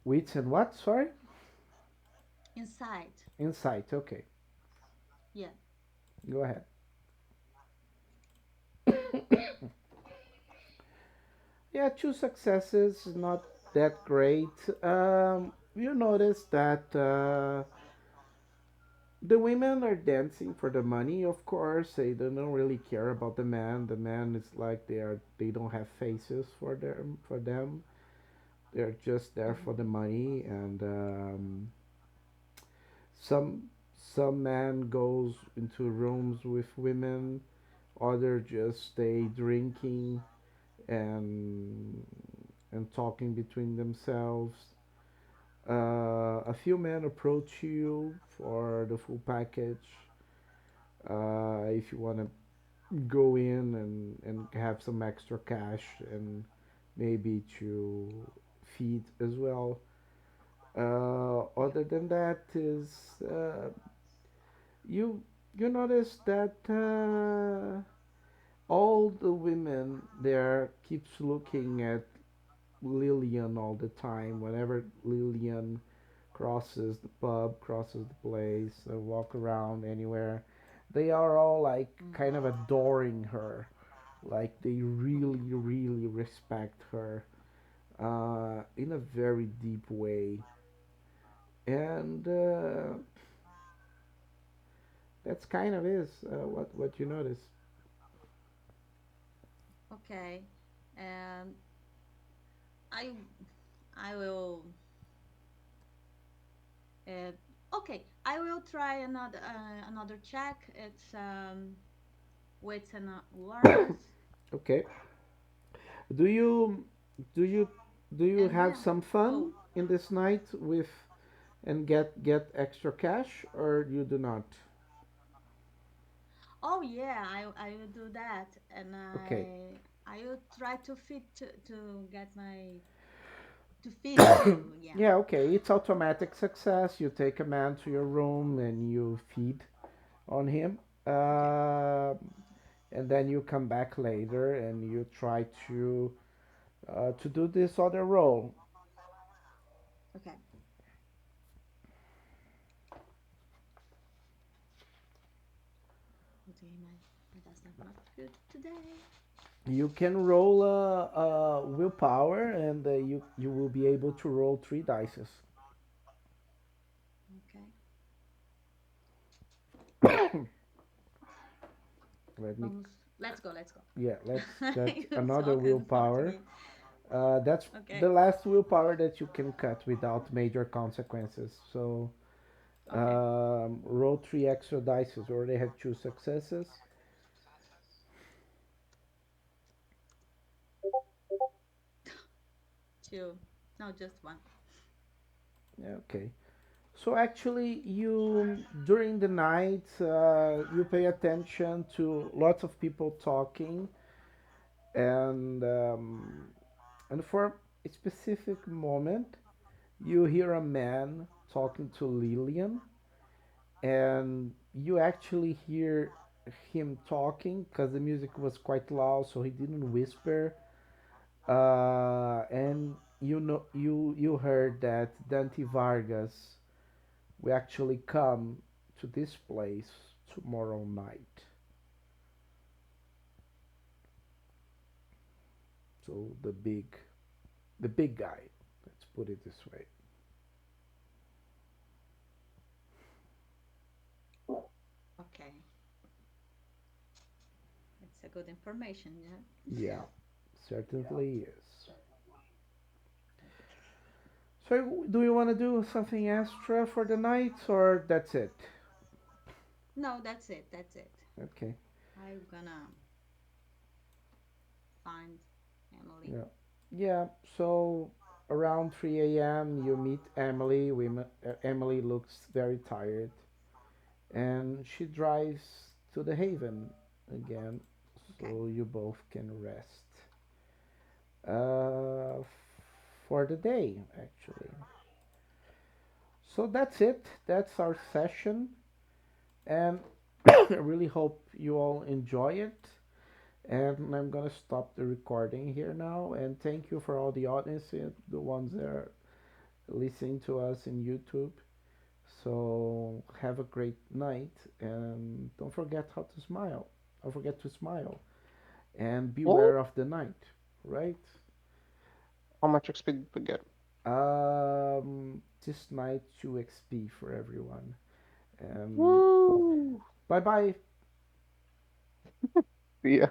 A: Wits and what? Sorry?
D: Insight.
A: Insight. Okay,
D: Yeah.
A: go ahead. Yeah, two successes, not that great. You notice that the women are dancing for the money, of course. They don't really care about the man. The man is like they don't have faces for them. They're just there for the
D: Hmm.
A: money, and some some man goes into rooms with women, other just stay drinking and talking between themselves. A few men approach you for the full package. If you want to go in and have some extra cash and maybe to feed as well.
D: Yeah.
A: Other than that is you you notice that all the women there keeps looking at Lillian all the time. Whenever Lillian crosses the pub, crosses the place, walk around anywhere, they are all like
D: Mm.
A: kind of adoring her. Like they really, really respect her in a very deep way. And that's kind of is what you notice.
D: Okay. Um, I I will. Uh, okay. I will try another check. It's wits and awareness,
A: Okay. Do you do you do you
D: and
A: have
D: yeah.
A: some fun
D: Oh.
A: in this night with and get extra cash or you do not?
D: Oh yeah. I will do that, and
A: Okay.
D: I will try to fit to get my to feed too. Yeah.
A: Yeah, okay. It's automatic success. You take a man to your room and you feed on him.
D: Okay.
A: Uh, and then you come back later and you try to do this other role.
D: Okay. Okay. My dice are not good today.
A: You can roll willpower, and you will be able to roll three dices.
D: Okay.
A: Let me,
D: Vamos. Let's go. Let's go.
A: yeah, let's cut
D: You
A: another
D: talk in
A: willpower.
D: Portuguese.
A: That's the
D: Okay.
A: last willpower that you can cut without major consequences. So
D: Okay.
A: roll three extra dices. You already have two successes.
D: Two. No, just one.
A: Yeah, okay. So actually, you during the night you pay attention to lots of people talking, and for a specific moment, you hear a man talking to Lillian, and you actually hear him talking because the music was quite loud, so he didn't whisper. And you heard that Dante Vargas will actually come to this place tomorrow night. So the big guy, let's put it this way.
D: Okay, it's a good information. Yeah.
A: Yeah, certainly is. So, do you want to do something extra for the night, or that's it?
D: No, that's it. That's it.
A: Okay.
D: I'm gonna find Emily.
A: Yeah. Yeah. So around 3 a.m. you meet Emily. Emily looks very tired, and she drives to the Haven again,
D: Okay.
A: so you both can rest. Uh, for the day, actually. So that's it. That's our session, and I really hope you all enjoy it. And I'm gonna stop the recording here now. And thank you for all the audience, the ones that are listening to us in YouTube. So have a great night, and don't forget how to smile. Don't forget to smile, and
B: Oh,
A: beware of the night. Right?
B: how much XP did we get?
A: This night 2 XP for everyone. And
B: Woo!
A: bye bye.
B: Yeah.